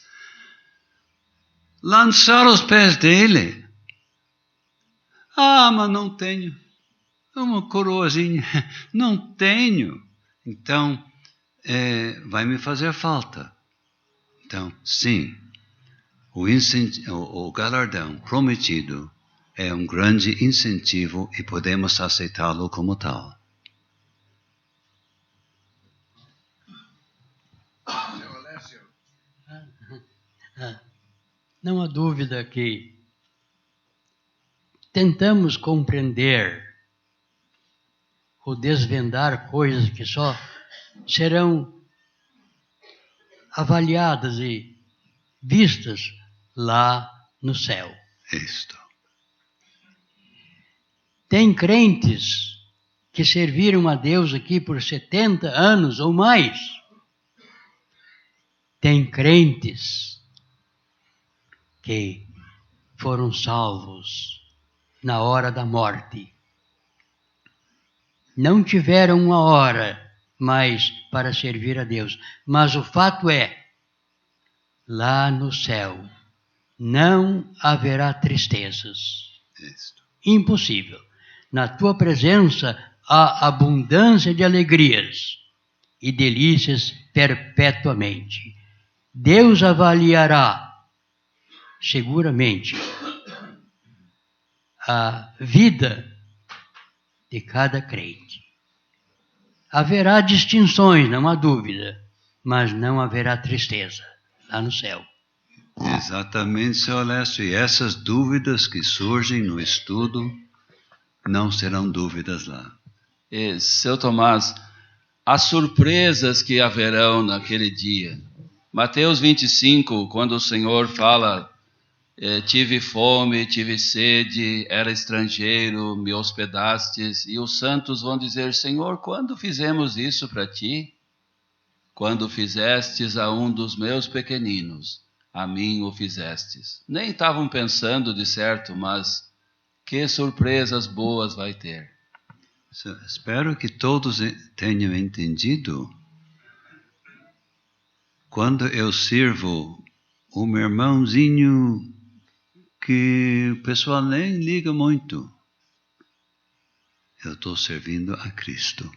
S1: Lançar aos pés dele. Mas não tenho. Uma coroazinha. Não tenho. Então, vai me fazer falta. Então, sim, o galardão prometido é um grande incentivo e podemos aceitá-lo como tal.
S9: Não há dúvida que tentamos compreender ou desvendar coisas que só serão avaliadas e vistas lá no céu.
S1: Isto.
S9: Tem crentes que serviram a Deus aqui por 70 anos ou mais. Tem crentes que foram salvos na hora da morte. Não tiveram uma hora mais para servir a Deus. Mas o fato é, lá no céu, não haverá tristezas.
S1: Isto.
S9: Impossível. Na tua presença há abundância de alegrias e delícias perpetuamente. Deus avaliará seguramente a vida de cada crente. Haverá distinções, não há dúvida, mas não haverá tristeza lá no céu.
S1: Exatamente, Seu Alessio. E essas dúvidas que surgem no estudo não serão dúvidas lá.
S4: E, Seu Tomás, as surpresas que haverão naquele dia. Mateus 25, quando o Senhor fala, tive fome, tive sede, era estrangeiro, me hospedastes, e os santos vão dizer, Senhor, quando fizemos isso para ti? Quando fizestes a um dos meus pequeninos, a mim o fizestes. Nem estavam pensando de certo, mas que surpresas boas vai ter.
S1: Espero que todos tenham entendido. Quando eu sirvo o meu irmãozinho que o pessoal nem liga muito, eu estou servindo a Cristo.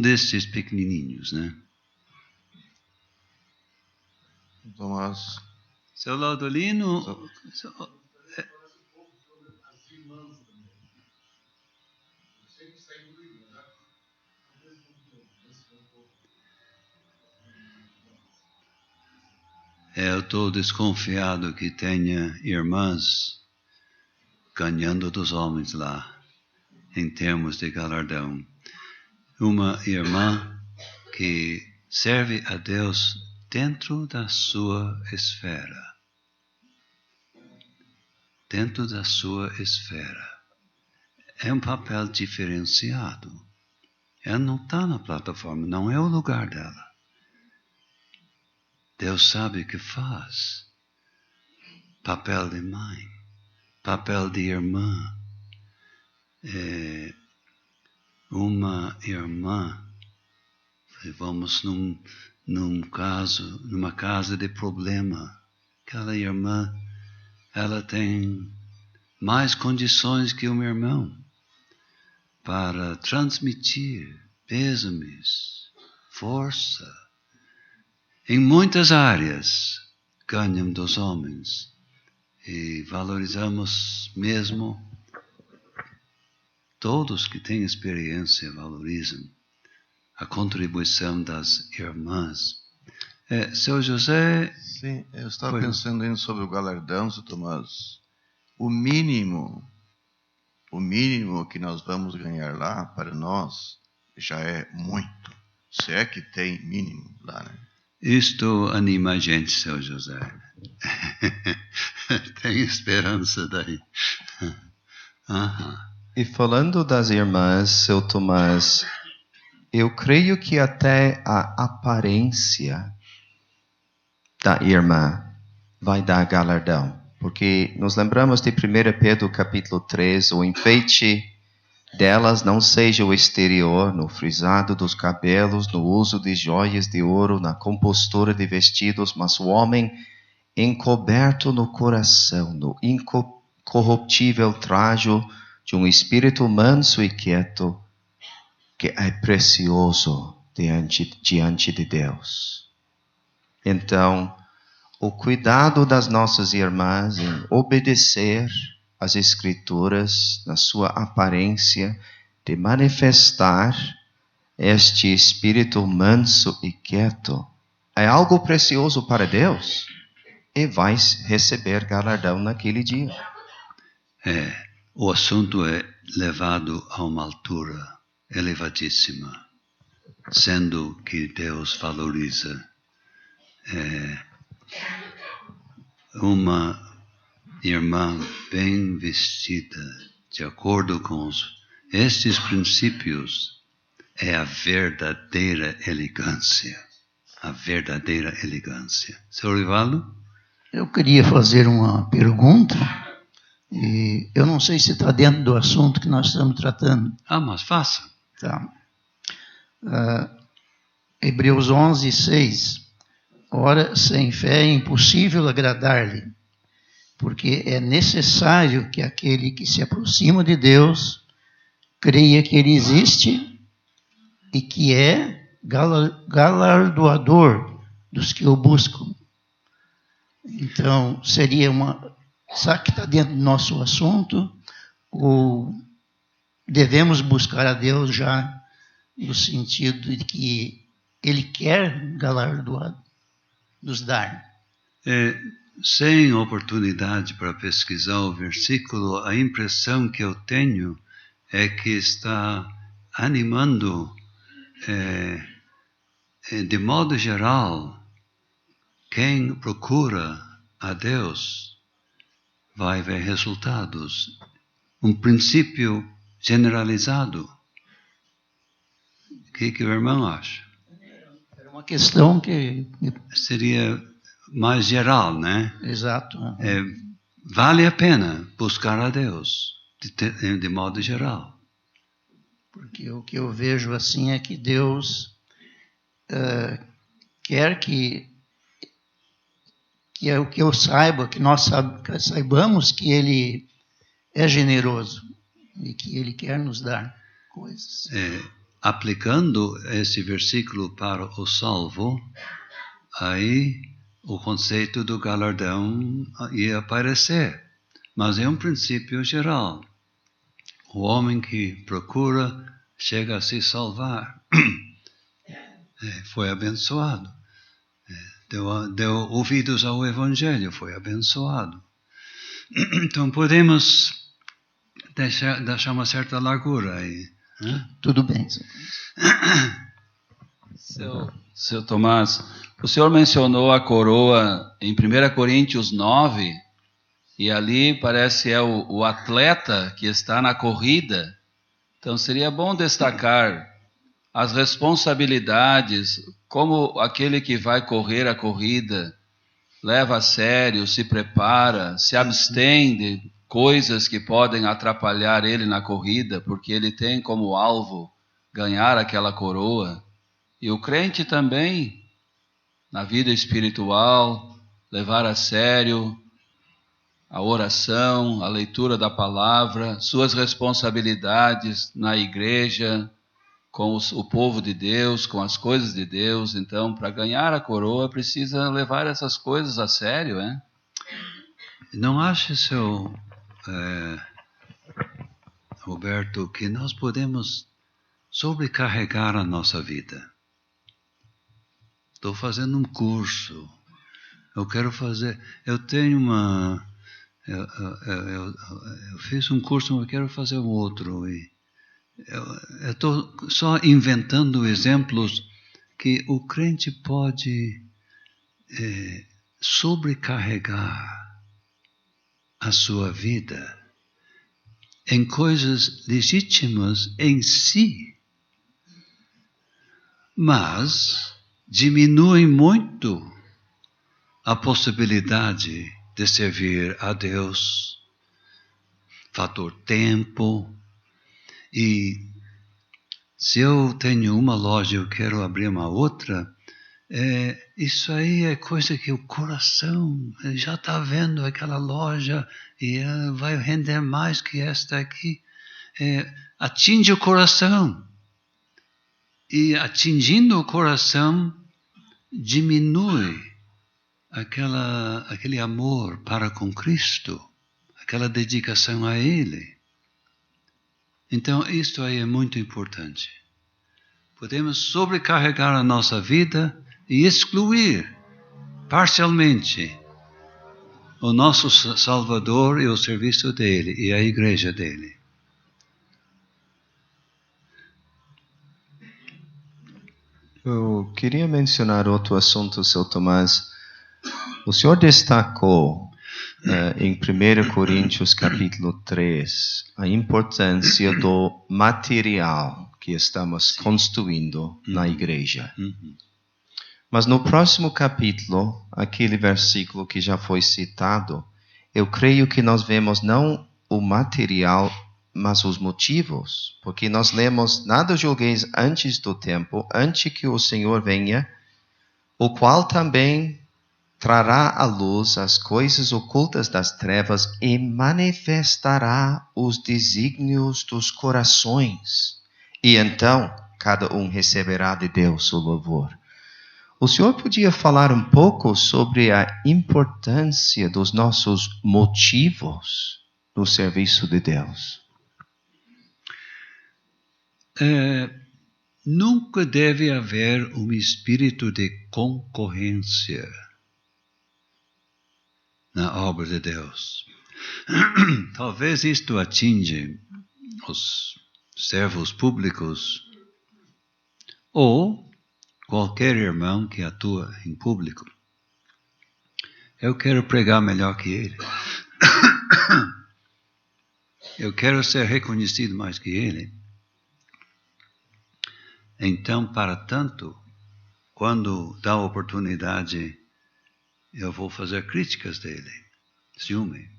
S1: desses pequenininhos, né?
S3: Tomás.
S1: Seu Laudolino... Eu estou desconfiado que tenha irmãs ganhando dos homens lá, em termos de galardão. Uma irmã que serve a Deus dentro da sua esfera. Dentro da sua esfera. É um papel diferenciado. Ela não está na plataforma, não é o lugar dela. Deus sabe o que faz. Papel de mãe, papel de irmã. Uma irmã, vamos numa casa de problema. Aquela irmã, ela tem mais condições que um irmão para transmitir pêsames, força. Em muitas áreas ganham dos homens e valorizamos mesmo. Todos que têm experiência valorizam a contribuição das irmãs. Seu José...
S3: Sim, eu estava pensando ainda sobre o galardão, seu Tomás. O mínimo que nós vamos ganhar lá, para nós, já é muito. Se é que tem mínimo lá, né?
S1: Isto anima a gente, seu José. Tem esperança daí.
S2: E falando das irmãs, seu Tomás, eu creio que até a aparência da irmã vai dar galardão. Porque nos lembramos de 1 Pedro capítulo 3, o enfeite delas não seja o exterior, no frisado dos cabelos, no uso de joias de ouro, na compostura de vestidos, mas o homem encoberto no coração, no incorruptível trajo de um espírito manso e quieto, que é precioso diante de Deus. Então, o cuidado das nossas irmãs em obedecer as Escrituras, na sua aparência, de manifestar este espírito manso e quieto, é algo precioso para Deus e vai receber galardão naquele dia.
S1: O assunto é levado a uma altura elevadíssima, sendo que Deus valoriza uma irmã bem vestida, de acordo com estes princípios, é a verdadeira elegância. A verdadeira elegância. Senhor Rivaldo?
S10: Eu queria fazer uma pergunta, e eu não sei se está dentro do assunto que nós estamos tratando.
S1: Mas faça.
S10: Tá. Hebreus 11, 6. Ora, sem fé é impossível agradar-lhe, porque é necessário que aquele que se aproxima de Deus creia que Ele existe e que é galardoador dos que o buscam. Então, seria sabe que está dentro do nosso assunto, ou devemos buscar a Deus já no sentido de que Ele quer galardoar, nos dar?
S1: Sem oportunidade para pesquisar o versículo, a impressão que eu tenho é que está animando, de modo geral, quem procura a Deus vai ver resultados. Um princípio generalizado. O que o irmão acha?
S10: É uma questão que...
S1: Seria mais geral, né?
S10: Exato.
S1: Vale a pena buscar a Deus, de modo geral.
S10: Porque o que eu vejo assim é que Deus quer que eu saiba, que nós saibamos que Ele é generoso e que Ele quer nos dar coisas.
S1: aplicando esse versículo para o salvo, aí o conceito do galardão ia aparecer. Mas é um princípio geral. O homem que procura chega a se salvar. Foi abençoado. Deu ouvidos ao Evangelho, foi abençoado. Então podemos deixar uma certa largura aí. Né?
S10: Tudo bem.
S4: Seu Tomás, o senhor mencionou a coroa em 1 Coríntios 9, e ali parece o atleta que está na corrida. Então seria bom destacar as responsabilidades, como aquele que vai correr a corrida leva a sério, se prepara, se abstém de coisas que podem atrapalhar ele na corrida, porque ele tem como alvo ganhar aquela coroa. E o crente também, na vida espiritual, levar a sério a oração, a leitura da palavra, suas responsabilidades na igreja, com o povo de Deus, com as coisas de Deus. Então, para ganhar a coroa, precisa levar essas coisas a sério, hein?
S1: Não acha, seu Roberto, que nós podemos sobrecarregar a nossa vida? Estou fazendo um curso. Eu quero fazer... Eu tenho uma... Eu fiz um curso, mas eu quero fazer um outro. E eu estou só inventando exemplos que o crente pode sobrecarregar a sua vida em coisas legítimas em si, mas diminuem muito a possibilidade de servir a Deus, fator tempo. E se eu tenho uma loja e eu quero abrir uma outra, isso aí é coisa que o coração já está vendo aquela loja e vai render mais que esta aqui. Atinge o coração. E atingindo o coração, diminui aquele amor para com Cristo, aquela dedicação a Ele. Então, isto aí é muito importante. Podemos sobrecarregar a nossa vida e excluir parcialmente o nosso Salvador e o serviço dele e a igreja dele.
S2: Eu queria mencionar outro assunto, seu Tomás. O senhor destacou em 1 Coríntios capítulo 3 a importância do material que estamos construindo na igreja. Mas no próximo capítulo, aquele versículo que já foi citado, eu creio que nós vemos não o material, mas os motivos. Porque nós lemos: nada julgueis antes do tempo, antes que o Senhor venha, o qual também trará à luz as coisas ocultas das trevas e manifestará os desígnios dos corações. E então, cada um receberá de Deus o louvor. O senhor podia falar um pouco sobre a importância dos nossos motivos no serviço de Deus?
S1: Nunca deve haver um espírito de concorrência na obra de Deus. Talvez isto atinge os servos públicos ou qualquer irmão que atua em público. Eu quero pregar melhor que ele. Eu quero ser reconhecido mais que ele. Então, para tanto, quando dá oportunidade, eu vou fazer críticas dele. Ciúme.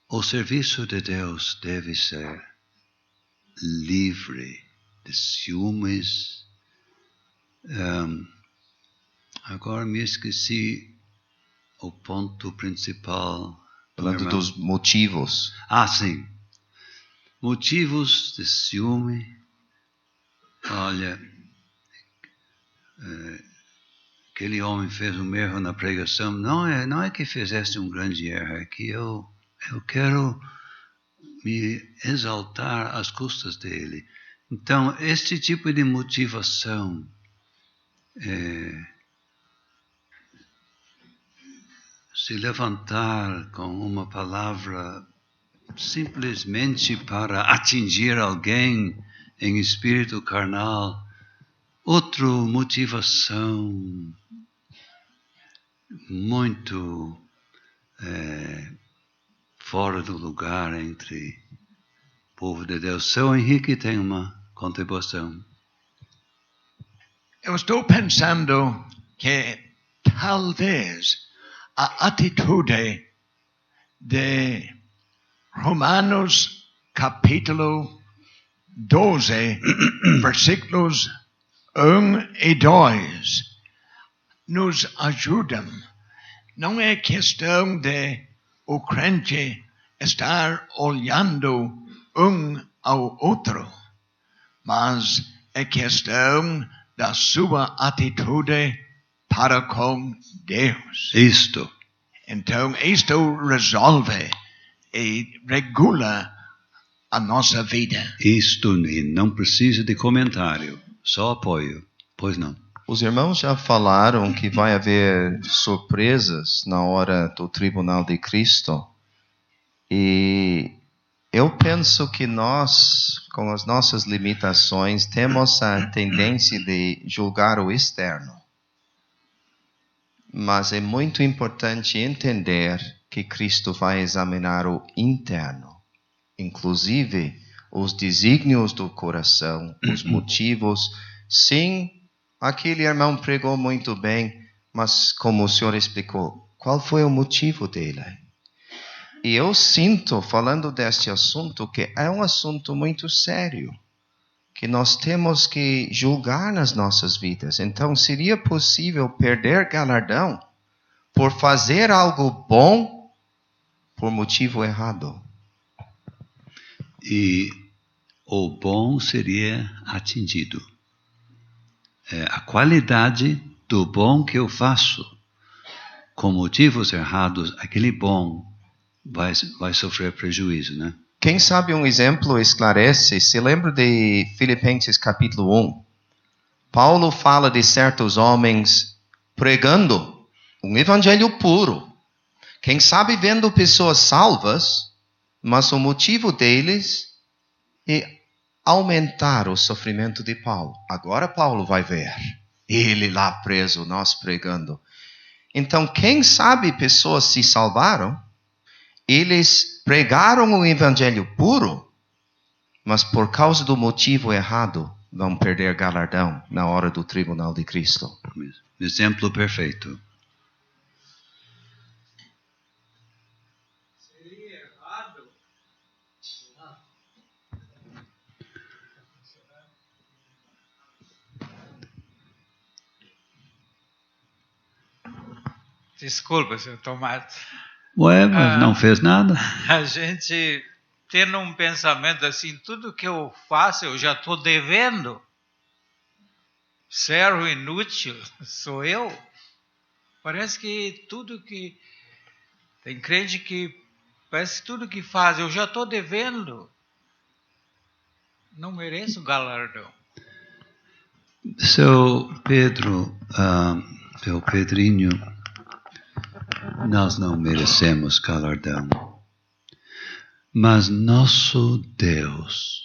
S1: O serviço de Deus deve ser livre de ciúmes. Agora me esqueci o ponto principal.
S2: Falando dos motivos.
S1: Sim. motivos de ciúme. Olha, aquele homem fez um erro na pregação. Não é que fizeste um grande erro, é que eu quero me exaltar às custas dele. Então, este tipo de motivação se levantar com uma palavra simplesmente para atingir alguém em espírito carnal, outra motivação muito fora do lugar entre o povo de Deus. Seu Henrique tem uma contribuição.
S11: Eu estou pensando que talvez a atitude de Romanos capítulo 12, versículos 1 e 2, nos ajudam. Não é questão de o crente estar olhando um ao outro, mas é questão da sua atitude para com Deus.
S1: Isto.
S11: Então, isto resolve e regula a nossa vida.
S1: Isto não precisa de comentário, só apoio. Pois não.
S2: Os irmãos já falaram que vai haver surpresas na hora do tribunal de Cristo. E eu penso que nós, com as nossas limitações, temos a tendência de julgar o externo. Mas é muito importante entender que Cristo vai examinar o interno, inclusive os desígnios do coração, os motivos. Sim, aquele irmão pregou muito bem, mas como o senhor explicou, qual foi o motivo dele? E eu sinto, falando deste assunto, que é um assunto muito sério, que nós temos que julgar nas nossas vidas. Então, seria possível perder galardão por fazer algo bom por motivo errado.
S1: E o bom seria atingido. A qualidade do bom que eu faço, com motivos errados, aquele bom vai sofrer prejuízo, né?
S2: Quem sabe um exemplo esclarece, se lembra de Filipenses capítulo 1. Paulo fala de certos homens pregando um evangelho puro. Quem sabe vendo pessoas salvas, mas o motivo deles é aumentar o sofrimento de Paulo. Agora Paulo vai ver. Ele lá preso, nós pregando. Então, quem sabe pessoas se salvaram, eles pregaram o evangelho puro, mas por causa do motivo errado, vão perder galardão na hora do tribunal de Cristo.
S1: Exemplo perfeito.
S7: Seria errado. Desculpa, senhor Tomás.
S1: Ué, mas não fez nada?
S7: A gente tendo um pensamento assim, tudo que eu faço eu já estou devendo. Servo inútil sou eu. Parece que tudo que... Tem crente que parece que tudo que faz eu já estou devendo. Não mereço galardão.
S1: Seu Pedro, seu Pedrinho, nós não merecemos galardão. Mas nosso Deus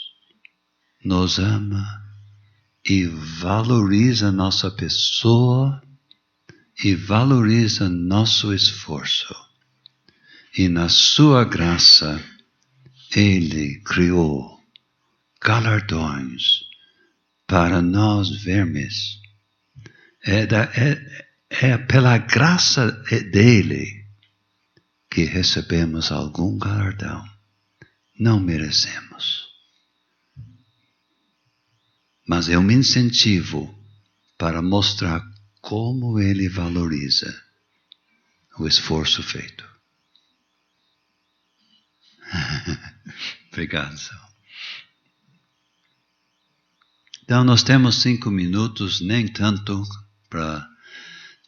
S1: nos ama e valoriza nossa pessoa e valoriza nosso esforço. E na sua graça, Ele criou galardões para nós vermos. É pela graça dele que recebemos algum galardão. Não merecemos. Mas é um incentivo para mostrar como ele valoriza o esforço feito. Obrigado, Sal. Então, nós temos 5 minutos, nem tanto, para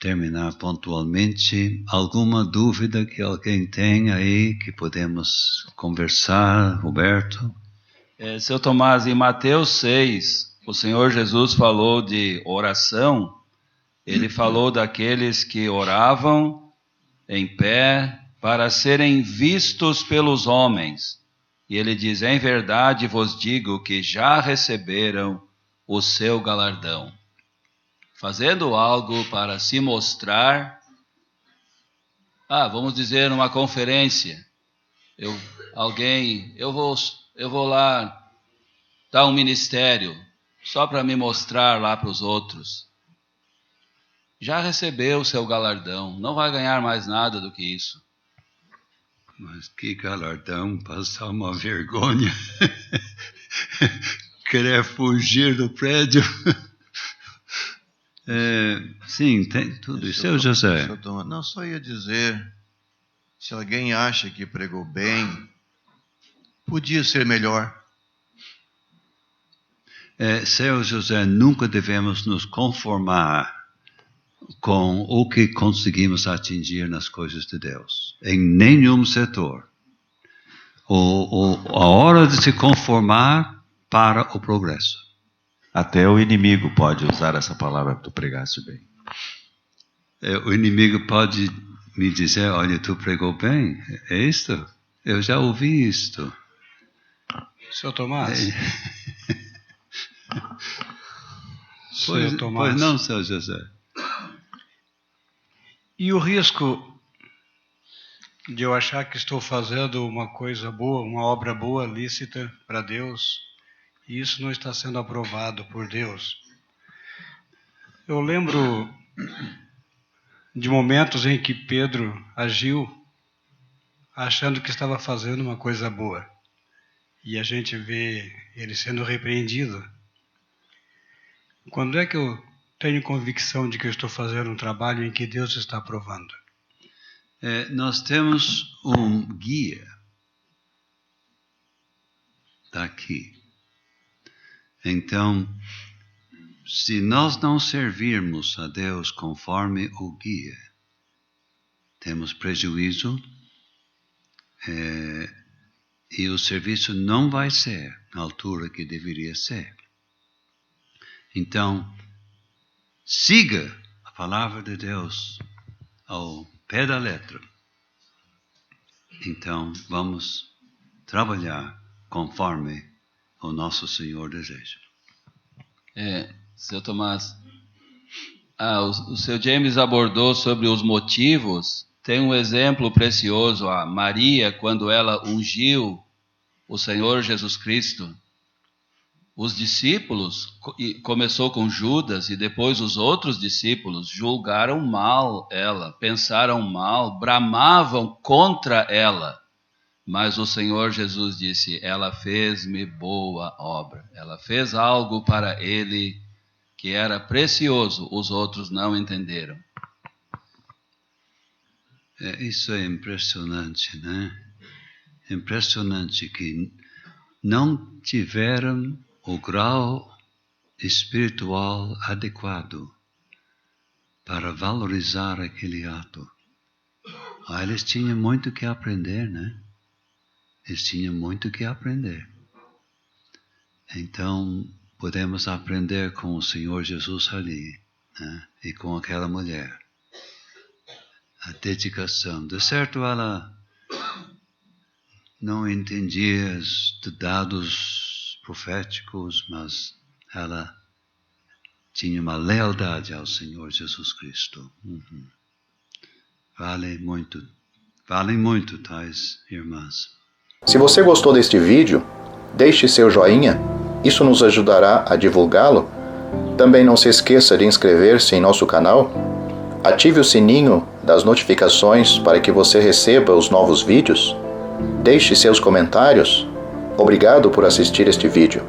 S1: terminar pontualmente. Alguma dúvida que alguém tem aí que podemos conversar, Roberto?
S4: Seu Tomás, em Mateus 6, o Senhor Jesus falou de oração. Ele falou daqueles que oravam em pé para serem vistos pelos homens. E ele diz, em verdade vos digo que já receberam o seu galardão. Fazendo algo para se mostrar, vamos dizer numa conferência, eu vou lá dar um ministério, só para me mostrar lá para os outros. Já recebeu o seu galardão, não vai ganhar mais nada do que isso.
S1: Mas que galardão, passar uma vergonha, querer fugir do prédio. Sim, tem tudo isso. Seu José.
S3: Não, só ia dizer, se alguém acha que pregou bem, podia ser melhor.
S1: Seu José, nunca devemos nos conformar com o que conseguimos atingir nas coisas de Deus, em nenhum setor. A hora de se conformar para o progresso.
S5: Até o inimigo pode usar essa palavra para tu pregaste bem.
S1: O inimigo pode me dizer, olha, tu pregou bem, é isto? Eu já ouvi isto.
S8: Seu Tomás.
S1: Seu Tomás. Pois não, seu José.
S8: E o risco de eu achar que estou fazendo uma coisa boa, uma obra boa, lícita para Deus, e isso não está sendo aprovado por Deus. Eu lembro de momentos em que Pedro agiu achando que estava fazendo uma coisa boa, e a gente vê ele sendo repreendido. Quando é que eu tenho convicção de que eu estou fazendo um trabalho em que Deus está aprovando?
S1: Nós temos um guia daqui. Então, se nós não servirmos a Deus conforme o guia, temos prejuízo e o serviço não vai ser na altura que deveria ser. Então, siga a palavra de Deus ao pé da letra. Então, vamos trabalhar conforme o nosso Senhor deseja.
S4: Seu Tomás, o seu James abordou sobre os motivos. Tem um exemplo precioso, a Maria, quando ela ungiu o Senhor Jesus Cristo. Os discípulos, começou com Judas e depois os outros discípulos, julgaram mal ela, pensaram mal, bramavam contra ela. Mas o Senhor Jesus disse, ela fez-me boa obra. Ela fez algo para ele que era precioso, os outros não entenderam.
S1: Isso é impressionante, né? Impressionante que não tiveram o grau espiritual adequado para valorizar aquele ato. Eles tinham muito que aprender, né? Eles tinham muito que aprender. Então, podemos aprender com o Senhor Jesus ali, né? E com aquela mulher. A dedicação. De certo, ela não entendia os dados proféticos, mas ela tinha uma lealdade ao Senhor Jesus Cristo. Valem muito, tais irmãs.
S12: Se você gostou deste vídeo, deixe seu joinha, isso nos ajudará a divulgá-lo. Também não se esqueça de inscrever-se em nosso canal, ative o sininho das notificações para que você receba os novos vídeos, deixe seus comentários. Obrigado por assistir este vídeo.